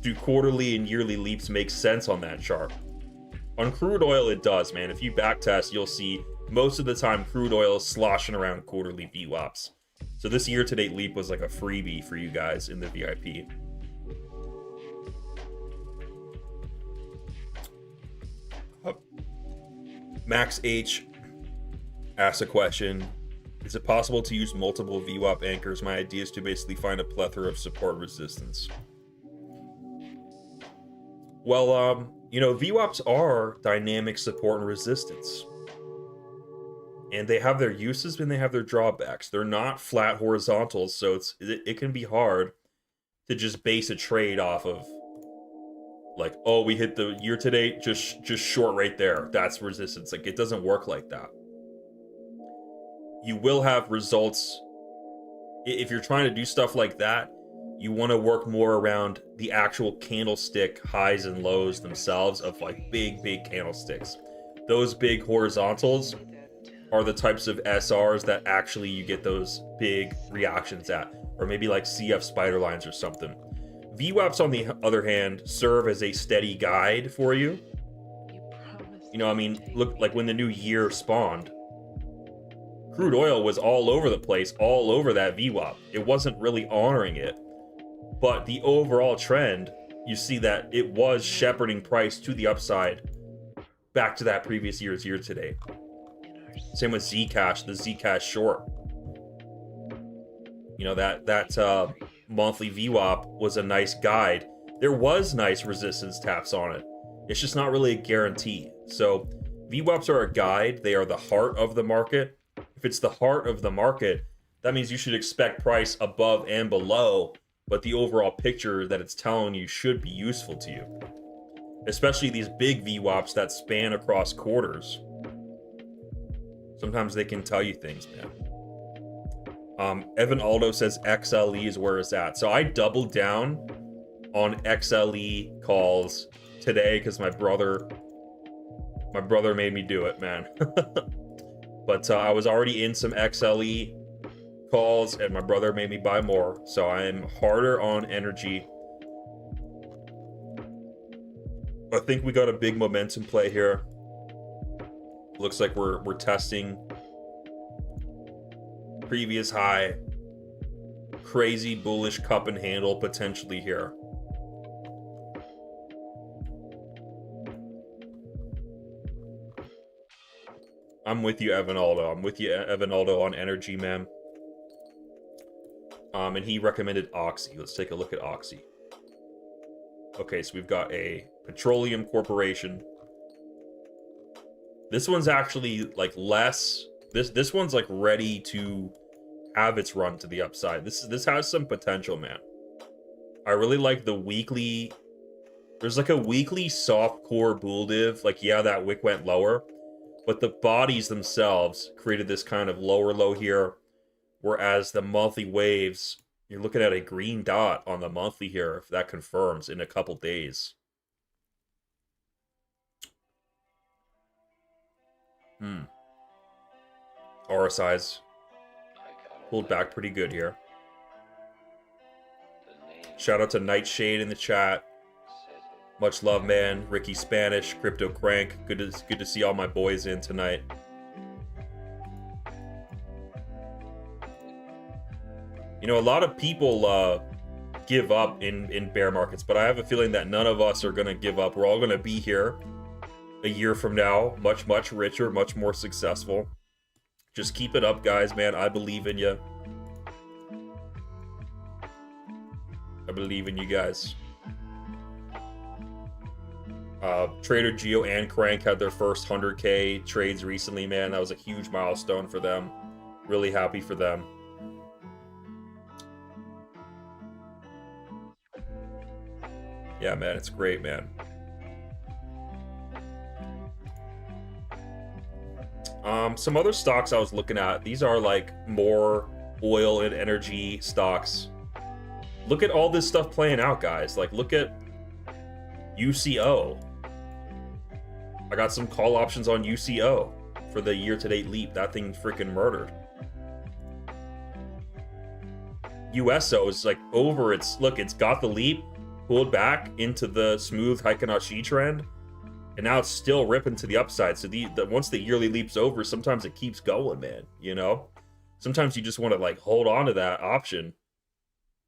Do quarterly and yearly leaps make sense on that chart? On crude oil, it does, man. If you backtest, you'll see most of the time crude oil is sloshing around quarterly VWAPs. So this year-to-date leap was like a freebie for you guys in the VIP. Max H asks a question. Is it possible to use multiple VWAP anchors? My idea is to basically find a plethora of support resistance. Well, you know, VWAPs are dynamic support and resistance. And they have their uses and they have their drawbacks. They're not flat horizontals, so it can be hard to just base a trade off of, like, oh, we hit the year to date, just short right there. That's resistance. Like, it doesn't work like that. You will have results. If you're trying to do stuff like that, you want to work more around the actual candlestick highs and lows themselves of like big candlesticks. Those big horizontals are the types of SRs that actually you get those big reactions at, or maybe like CF spider lines or something. VWAPs, on the other hand, serve as a steady guide for you. You know, I mean, look, like when the new year spawned, crude oil was all over the place, all over that VWAP. It wasn't really honoring it. But the overall trend, you see that it was shepherding price to the upside back to that previous year's year today. Same with Zcash, the Zcash short. You know, that monthly VWAP was a nice guide. There was nice resistance taps on it. It's just not really a guarantee. So VWAPs are a guide. They are the heart of the market. If it's the heart of the market, that means you should expect price above and below, but the overall picture that it's telling you should be useful to you. Especially these big VWAPs that span across quarters. Sometimes they can tell you things, man. Evan Aldo says XLE is where it's at. So I doubled down on XLE calls today because my brother made me do it, man. But I was already in some XLE calls and my brother made me buy more. So I'm harder on energy. I think we got a big momentum play here. Looks like we're testing previous high. Crazy bullish cup and handle potentially here. I'm with you, Evan Aldo. I'm with you, Evan Aldo, on energy, man. And he recommended Oxy. Let's take a look at Oxy. Okay, so we've got a petroleum corporation. This one's actually like less. This one's like ready to have its run to the upside. This has some potential, man. I really like the weekly There's like a weekly soft core bull div. Like, yeah, that wick went lower, but the bodies themselves created this kind of lower low here, whereas the monthly waves, you're looking at a green dot on the monthly here, if that confirms in a couple days. RSI's pulled back pretty good here. Shout out to Nightshade in the chat. Much love, man. Ricky Spanish, Crypto Crank. Good to see all my boys in tonight. You know, a lot of people give up in bear markets, but I have a feeling that none of us are going to give up. We're all going to be here a year from now, much, much richer, much more successful. Just keep it up, guys, man. I believe in you. I believe in you guys. Trader Geo and Crank had their first 100K trades recently, man. That was a huge milestone for them. Really happy for them. Yeah, man, it's great, man. Some other stocks I was looking at, these are like more oil and energy stocks. Look at all this stuff playing out, guys. Like, look at UCO. I got some call options on UCO for the year-to-date leap. That thing freaking murdered. USO is like over its... Look, it's got the leap, pulled back into the smooth Heikin-Ashi trend, and now it's still ripping to the upside. So once the yearly leap's over, sometimes it keeps going, man. You know? Sometimes you just want to, like, hold on to that option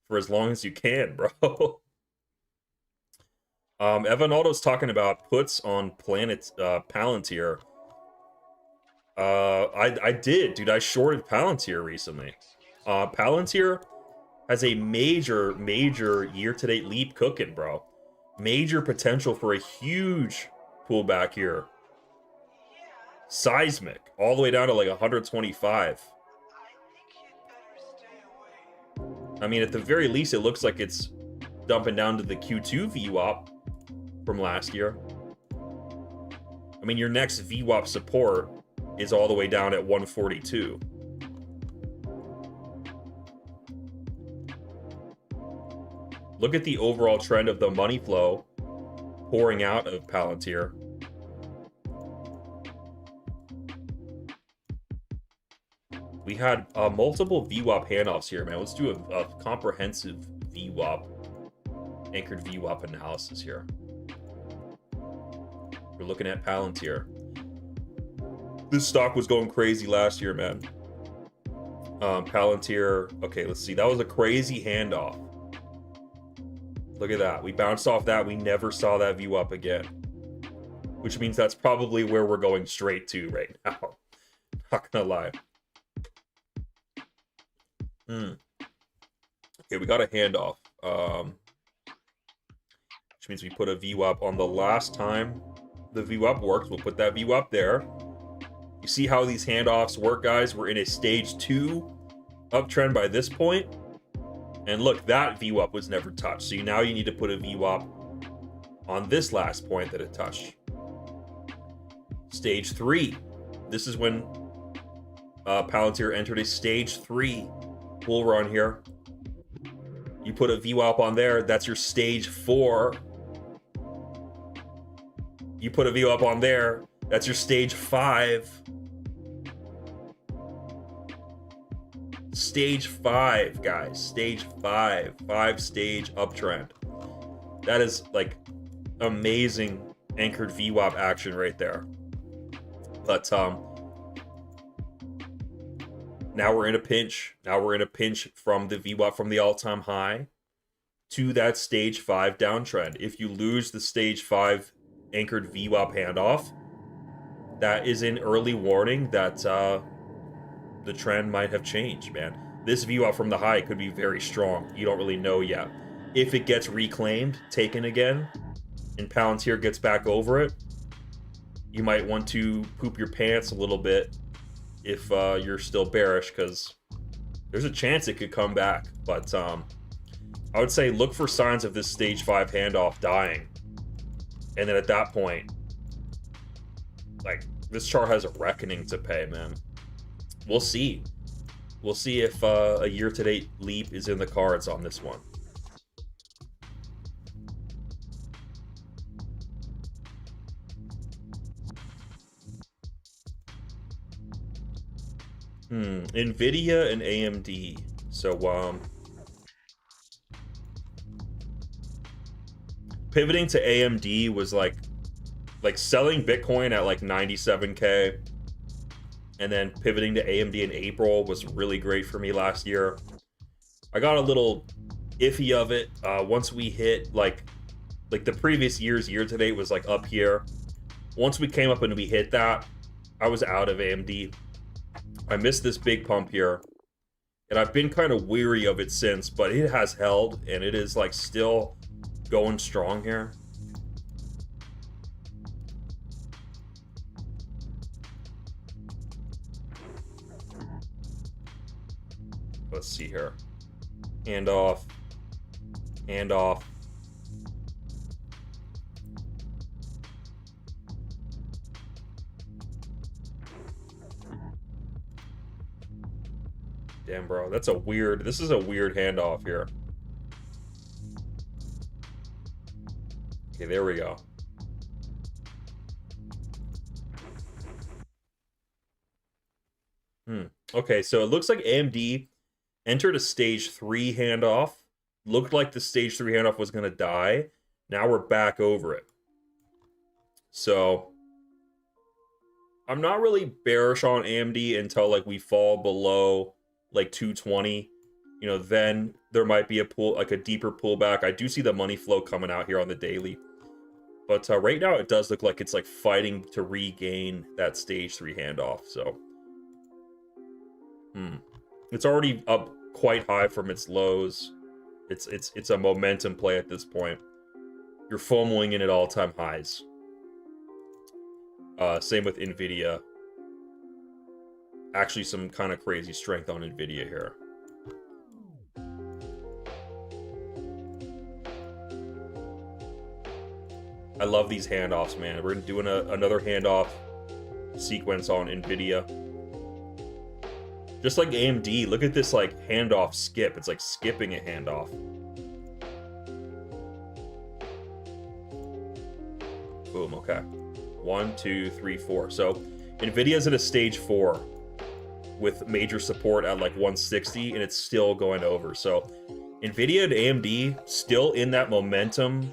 for as long as you can, bro. Evan Aldo's talking about puts on Palantir. I did, dude. I shorted Palantir recently. Palantir has a major year-to-date leap cooking, bro. Major potential for a huge pullback here. Seismic, all the way down to like 125. I mean, at the very least, it looks like it's dumping down to the Q2 VWAP from last year. I mean, your next VWAP support is all the way down at 142. Look at the overall trend of the money flow pouring out of Palantir. We had multiple VWAP handoffs here, man. Let's do a comprehensive VWAP, anchored VWAP analysis here. We're looking at Palantir. This stock was going crazy last year, man. Palantir, okay, let's see. That was a crazy handoff. Look at that. We bounced off that. We never saw that VWAP again. Which means that's probably where we're going straight to right now. Not gonna lie. Okay, we got a handoff. Which means we put a VWAP on the last time the VWAP worked. We'll put that VWAP there. You see how these handoffs work, guys? We're in a stage 2 uptrend by this point. And look, that VWAP was never touched. So now you need to put a VWAP on this last point that it touched. Stage 3. This is when Palantir entered a stage 3 bull run here. You put a VWAP on there, that's your stage 4. You put a VWAP on there, that's your stage 5. Stage 5, guys. Stage 5. 5-stage uptrend. That is like amazing anchored VWAP action right there. But now we're in a pinch. Now we're in a pinch from the VWAP from the all-time high to that stage 5 downtrend. If you lose the stage 5 anchored VWAP handoff, that is an early warning that the trend might have changed, man. This VWAP from the high could be very strong. You don't really know yet. If it gets reclaimed, taken again, and Palantir gets back over it, you might want to poop your pants a little bit if you're still bearish, because there's a chance it could come back. But I would say look for signs of this stage 5 handoff dying And then at that point, like, this chart has a reckoning to pay, man. We'll see. We'll see if a year-to-date leap is in the cards on this one. Nvidia and AMD. So, pivoting to AMD was like selling Bitcoin at like 97K, and then pivoting to AMD in April was really great for me last year. I got a little iffy of it once we hit like the previous year's year-to-date was like up here. Once we came up and we hit that, I was out of AMD. I missed this big pump here, and I've been kind of weary of it since, but it has held, and it is like still going strong here. Let's see here. Hand off. Hand off. Damn, bro. This is a weird handoff here. Okay, there we go. Okay, so it looks like AMD entered a stage 3 handoff. Looked like the stage 3 handoff was going to die. Now we're back over it. So I'm not really bearish on AMD until like we fall below like 220. You know, then there might be a deeper pullback. I do see the money flow coming out here on the daily. But right now it does look like it's like fighting to regain that stage 3 handoff. So it's already up quite high from its lows. It's a momentum play at this point. You're FOMOing in at all-time highs. Same with Nvidia. Actually, some kind of crazy strength on Nvidia here. I love these handoffs, man. We're doing another handoff sequence on Nvidia. Just like AMD, look at this like handoff skip. It's like skipping a handoff. Boom, okay. 1, 2, 3, 4. So Nvidia's at a stage 4 with major support at like 160, and it's still going over. So Nvidia and AMD still in that momentum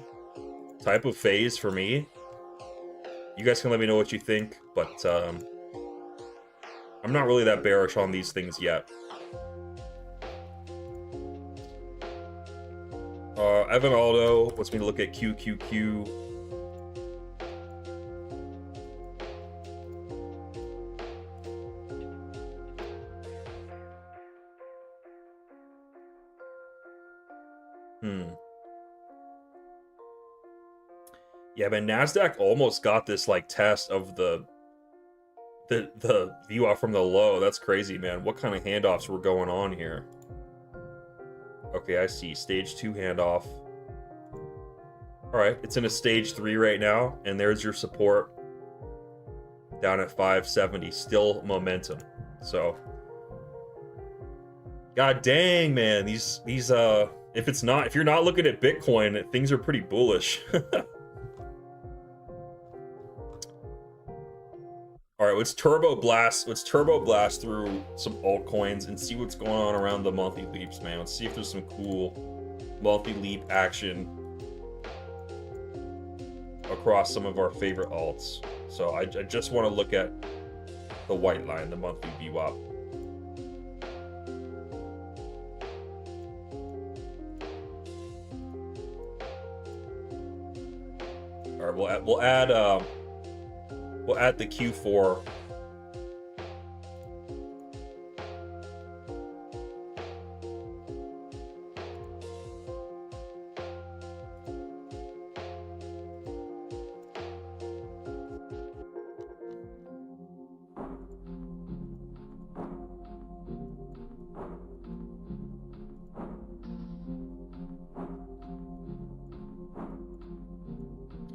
type of phase for me. You guys can let me know what you think, but I'm not really that bearish on these things yet. Evan Aldo wants me to look at QQQ. Yeah, man, NASDAQ almost got this like test of the view off from the low. That's crazy, man. What kind of handoffs were going on here? Okay, I see. Stage 2 handoff. Alright, it's in a stage 3 right now, and there's your support down at 570. Still momentum. So god dang, man, these if you're not looking at Bitcoin, things are pretty bullish. All right, let's turbo blast through some altcoins and see what's going on around the monthly leaps, man. Let's see if there's some cool monthly leap action across some of our favorite alts. So I just want to look at the white line, the monthly VWAP. All right, we'll add the Q4.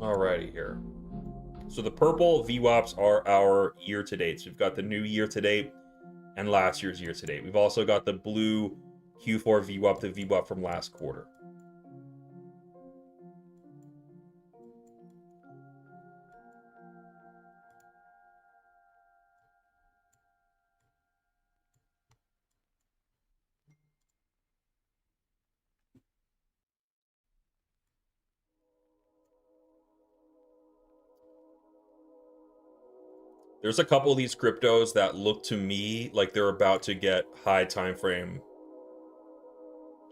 Alrighty here. So the purple VWAPs are our year-to-dates. We've got the new year-to-date and last year's year-to-date. We've also got the blue Q4 VWAP, the VWAP from last quarter. There's a couple of these cryptos that look to me like they're about to get high time frame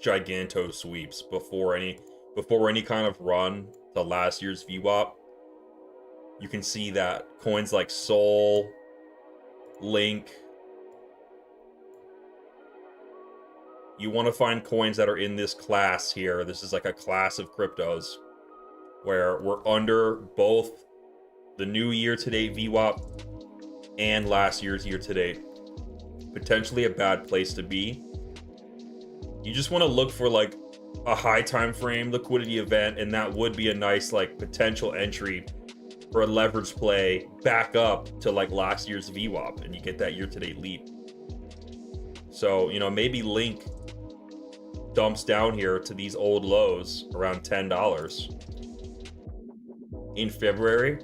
giganto sweeps before any kind of run to last year's VWAP. You can see that coins like Sol, Link. You want to find coins that are in this class here. This is like a class of cryptos where we're under both the new year-to-date VWAP and last year's year-to-date. Potentially a bad place to be. You just want to look for like a high time frame liquidity event, and that would be a nice like potential entry for a leverage play back up to like last year's VWAP, and you get that year-to-date leap. So, you know, maybe Link dumps down here to these old lows around $10 in February,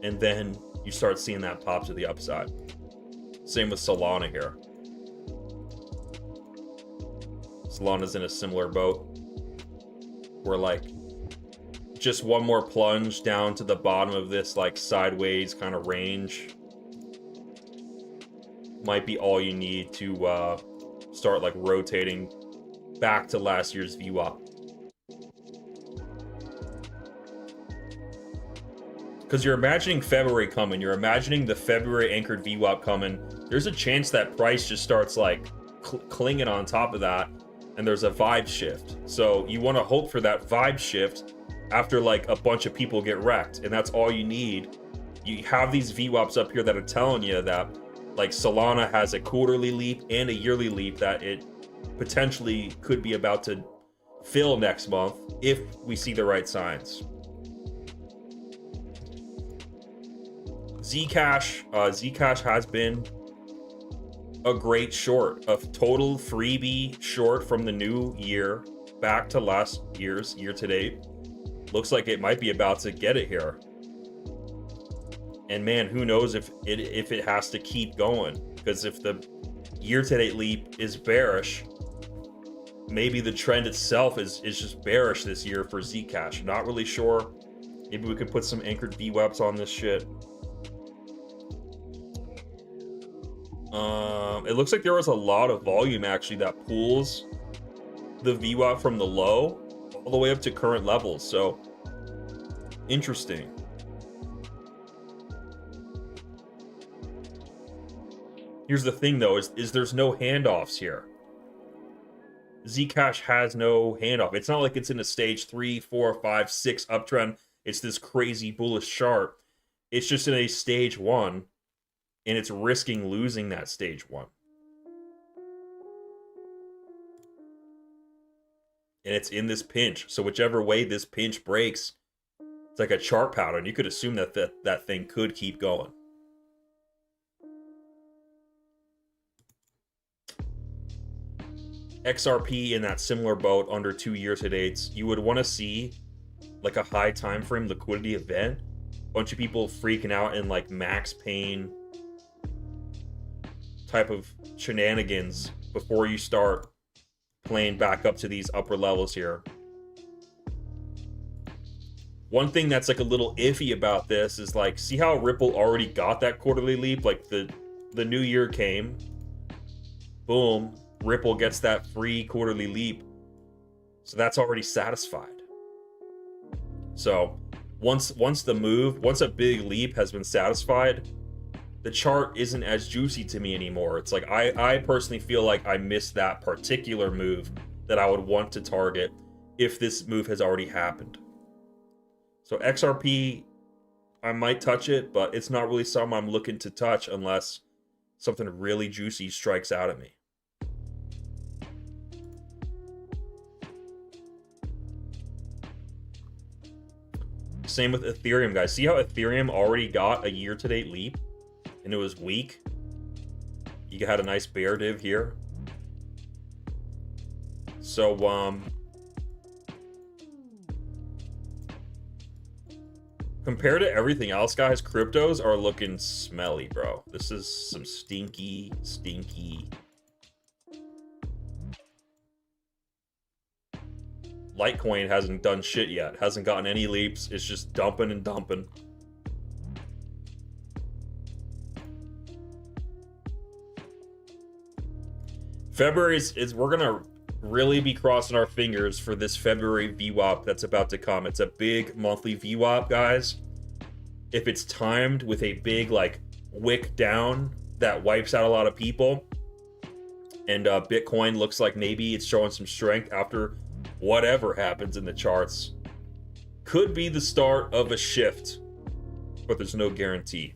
and then you start seeing that pop to the upside. Same with Solana here. Solana's in a similar boat where like just one more plunge down to the bottom of this like sideways kind of range might be all you need to start like rotating back to last year's VWAP. Because you're imagining February coming, you're imagining the February anchored VWAP coming. There's a chance that price just starts like clinging on top of that, and there's a vibe shift. So you want to hope for that vibe shift after like a bunch of people get wrecked, and that's all you need. You have these VWAPs up here that are telling you that like Solana has a quarterly leap and a yearly leap that it potentially could be about to fill next month if we see the right signs. Zcash has been a great short, a total freebie short from the new year back to last year's year-to-date. Looks like it might be about to get it here. And man, who knows if it has to keep going, because if the year-to-date leap is bearish, maybe the trend itself is just bearish this year for Zcash. Not really sure. Maybe we could put some anchored VWAPs on this shit. It looks like there was a lot of volume actually that pulls the VWAP from the low all the way up to current levels. So interesting. Here's the thing though, is there's no handoffs here. Zcash has no handoff. It's not like it's in a stage 3, 4, 5, 6 uptrend. It's this crazy bullish chart. It's just in a stage 1, and it's risking losing that stage 1. And it's in this pinch. So whichever way this pinch breaks, it's like a chart pattern. You could assume that that thing could keep going. XRP in that similar boat under 2 year-to-dates. You would want to see like a high time frame liquidity event. Bunch of people freaking out in like max pain type of shenanigans before you start playing back up to these upper levels here. One thing that's like a little iffy about this is like, see how Ripple already got that quarterly leap? Like the new year came, boom, Ripple gets that free quarterly leap. So that's already satisfied. So once a big leap has been satisfied, the chart isn't as juicy to me anymore. It's like I personally feel like I missed that particular move that I would want to target if this move has already happened. So XRP, I might touch it, but it's not really something I'm looking to touch unless something really juicy strikes out at me. Same with Ethereum, guys. See how Ethereum already got a year-to-date leap and it was weak? You had a nice bear div here. So, compared to everything else, guys, cryptos are looking smelly, bro. This is some stinky, stinky. Litecoin hasn't done shit yet. Hasn't gotten any leaps. It's just dumping and dumping. February is we're gonna really be crossing our fingers for this February VWAP that's about to come. It's a big monthly VWAP, guys. If it's timed with a big like wick down that wipes out a lot of people, and Bitcoin looks like maybe it's showing some strength after whatever happens in the charts, could be the start of a shift, but there's no guarantee.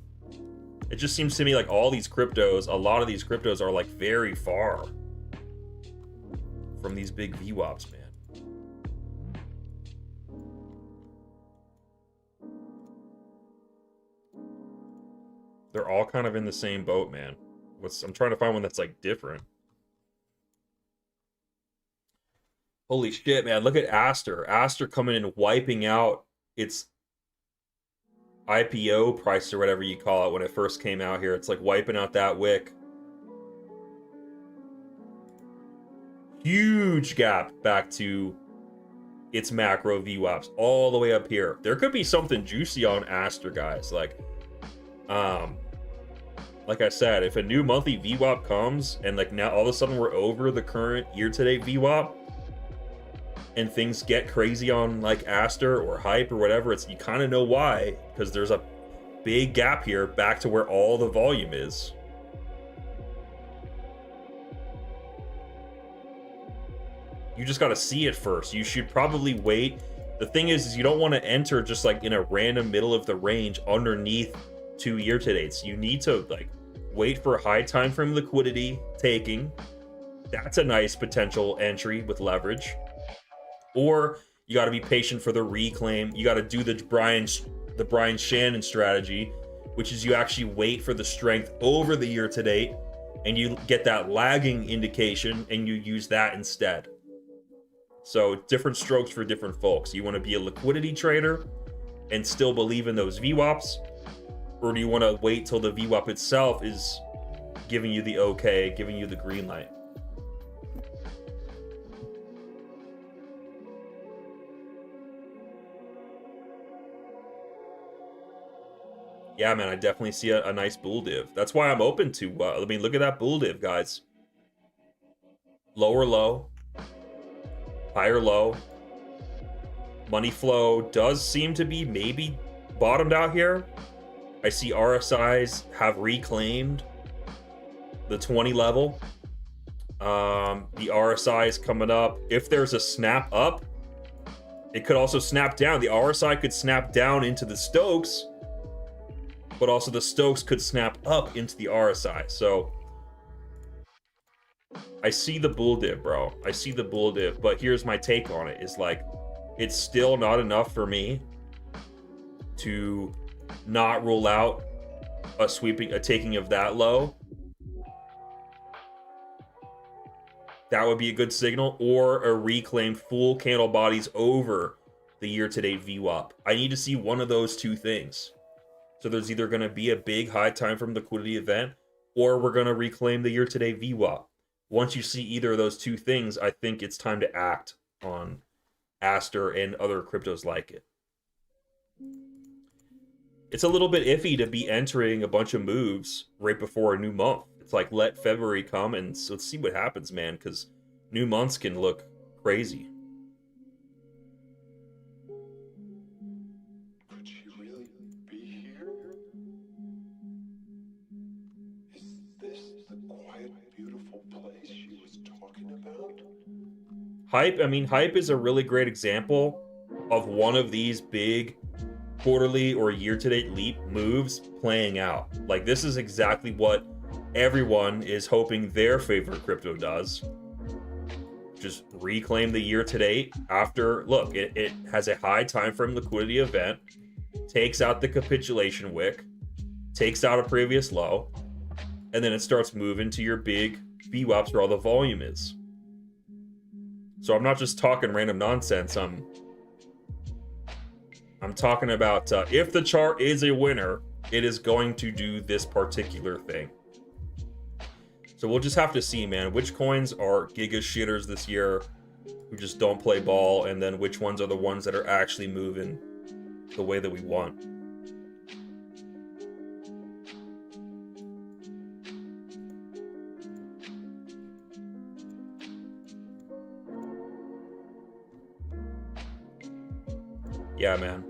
It just seems to me like all these cryptos, a lot of these cryptos are like very far from these big VWAPs, man. They're all kind of in the same boat, man. I'm trying to find one that's like different. Holy shit, man. Look at Aster. Aster coming in and wiping out its IPO price or whatever you call it when it first came out here. It's like wiping out that wick. Huge gap back to its macro VWAPs all the way up here. There could be something juicy on Aster, guys. Like I said, if a new monthly VWAP comes and like now all of a sudden we're over the current year-to-date VWAP and things get crazy on like Aster or Hype or whatever, you kind of know why, because there's a big gap here back to where all the volume is. You just got to see it first. You should probably wait. The thing is you don't want to enter just like in a random middle of the range underneath 2 year-to-dates. You need to like wait for high time frame liquidity taking. That's a nice potential entry with leverage. Or you got to be patient for the reclaim. You got to do the Brian Shannon strategy, which is you actually wait for the strength over the year-to-date and you get that lagging indication and you use that instead. So different strokes for different folks. You want to be a liquidity trader and still believe in those VWAPs, or do you want to wait till the VWAP itself is giving you the okay, giving you the green light? Yeah, man, I definitely see a nice bull div. That's why I'm open to, I mean, look at that bull div, guys. Lower low, higher low. Money flow does seem to be maybe bottomed out here. I see RSIs have reclaimed the 20 level. The RSI is coming up. If there's a snap up, it could also snap down. The RSI could snap down into the Stokes, but also the Stokes could snap up into the RSI. So I see the bull div, bro. I see the bull div, but here's my take on it. Is like, it's still not enough for me to not rule out a taking of that low. That would be a good signal, or a reclaim full candle bodies over the year-to-date VWAP. I need to see one of those two things. So there's either going to be a big high time from liquidity event, or we're going to reclaim the year-to-date VWAP. Once you see either of those two things, I think it's time to act on Aster and other cryptos like it. It's a little bit iffy to be entering a bunch of moves right before a new month. It's like, let February come and so let's see what happens, man, because new months can look crazy. Could she really be here? Is this the quiet, beautiful place she was talking about? Hype, I mean, Hype is a really great example of one of these big quarterly or year-to-date leap moves playing out. Like, this is exactly what everyone is hoping their favorite crypto does. just reclaim the year to date after, look, it has a high time frame liquidity event, takes out the capitulation wick, takes out a previous low, and then it starts moving to your big VWAPs where all the volume is. So I'm not just talking random nonsense. I'm talking about if the chart is a winner, it is going to do this particular thing. So we'll just have to see, man, which coins are giga shitters this year who just don't play ball, and then which ones are the ones that are actually moving the way that we want. Yeah, man.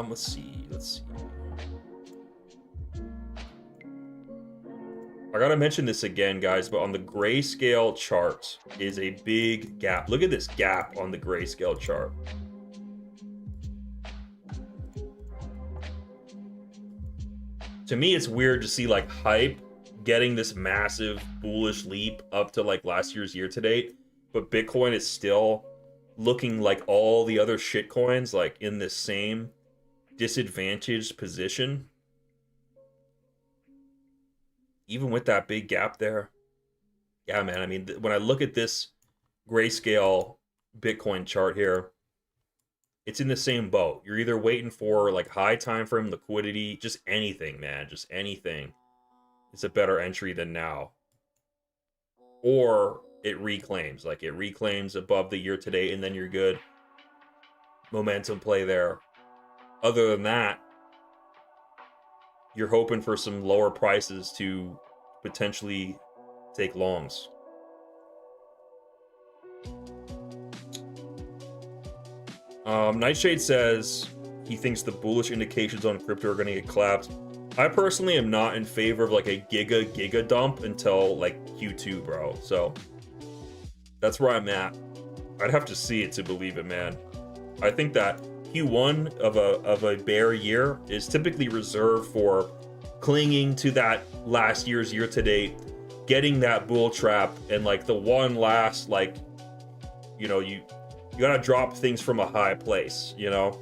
Let's see. I gotta mention this again, guys, but on the grayscale chart is a big gap. Look at this gap on the grayscale chart. To me, it's weird to see like hype getting this massive bullish leap up to like last year's year to date, but Bitcoin is still looking like all the other shit coins, like in the same disadvantaged position. Even with that big gap there. Yeah, man, I mean, when I look at this grayscale Bitcoin chart here, it's in the same boat. You're either waiting for like high time frame liquidity, just anything, man, just anything. It's a better entry than now. Or it reclaims, like it reclaims above the year to date, and then you're good. Momentum play there. Other than that, you're hoping for some lower prices to potentially take longs. Nightshade says he thinks the bullish indications on crypto are going to get collapsed. I personally am not in favor of like a giga dump until like Q2, bro. So that's where I'm at. I'd have to see it to believe it, man. I think that Q1 of a bear year is typically reserved for clinging to that last year's year to date, getting that bull trap, and like the one last, like, you know, you gotta drop things from a high place, you know.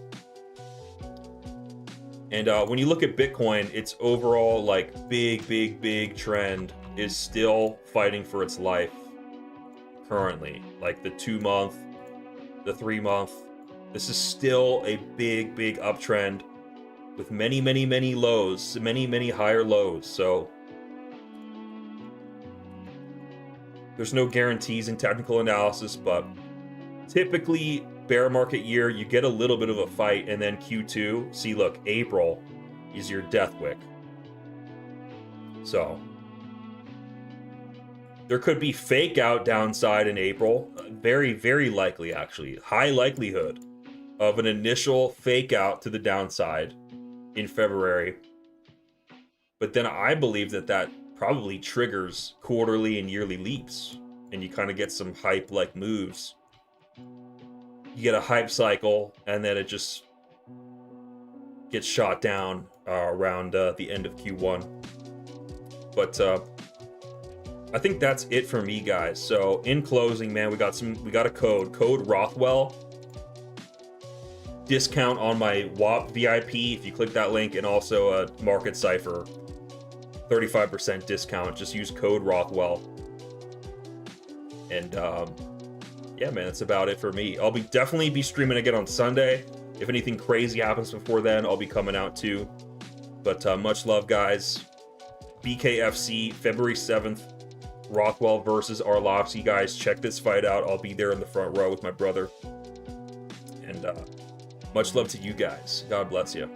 And when you look at Bitcoin, its overall like big trend is still fighting for its life currently. Like the 2 month, the 3 month, this is still a big uptrend with many lows, many higher lows. So there's no guarantees in technical analysis, but typically bear market year, you get a little bit of a fight, and then Q2, see, look, April is your death wick. So there could be fake out downside in April. Very likely, actually. High likelihood of an initial fake out to the downside in February. But then I believe that probably triggers quarterly and yearly leaps, and you kind of get some hype like moves. You get a hype cycle, and then it just gets shot down around the end of Q1. But I think that's it for me, guys. So in closing, man, we got a code Rothwell, discount on my WAP VIP if you click that link, and also a market cipher 35% discount. Just use code Rothwell. And yeah, man, that's about it for me. I'll definitely be streaming again on Sunday. If anything crazy happens before then, I'll be coming out too. But much love, guys. BKFC, February 7th. Rothwell versus Arlovsky, guys. Check this fight out. I'll be there in the front row with my brother. And much love to you guys. God bless you.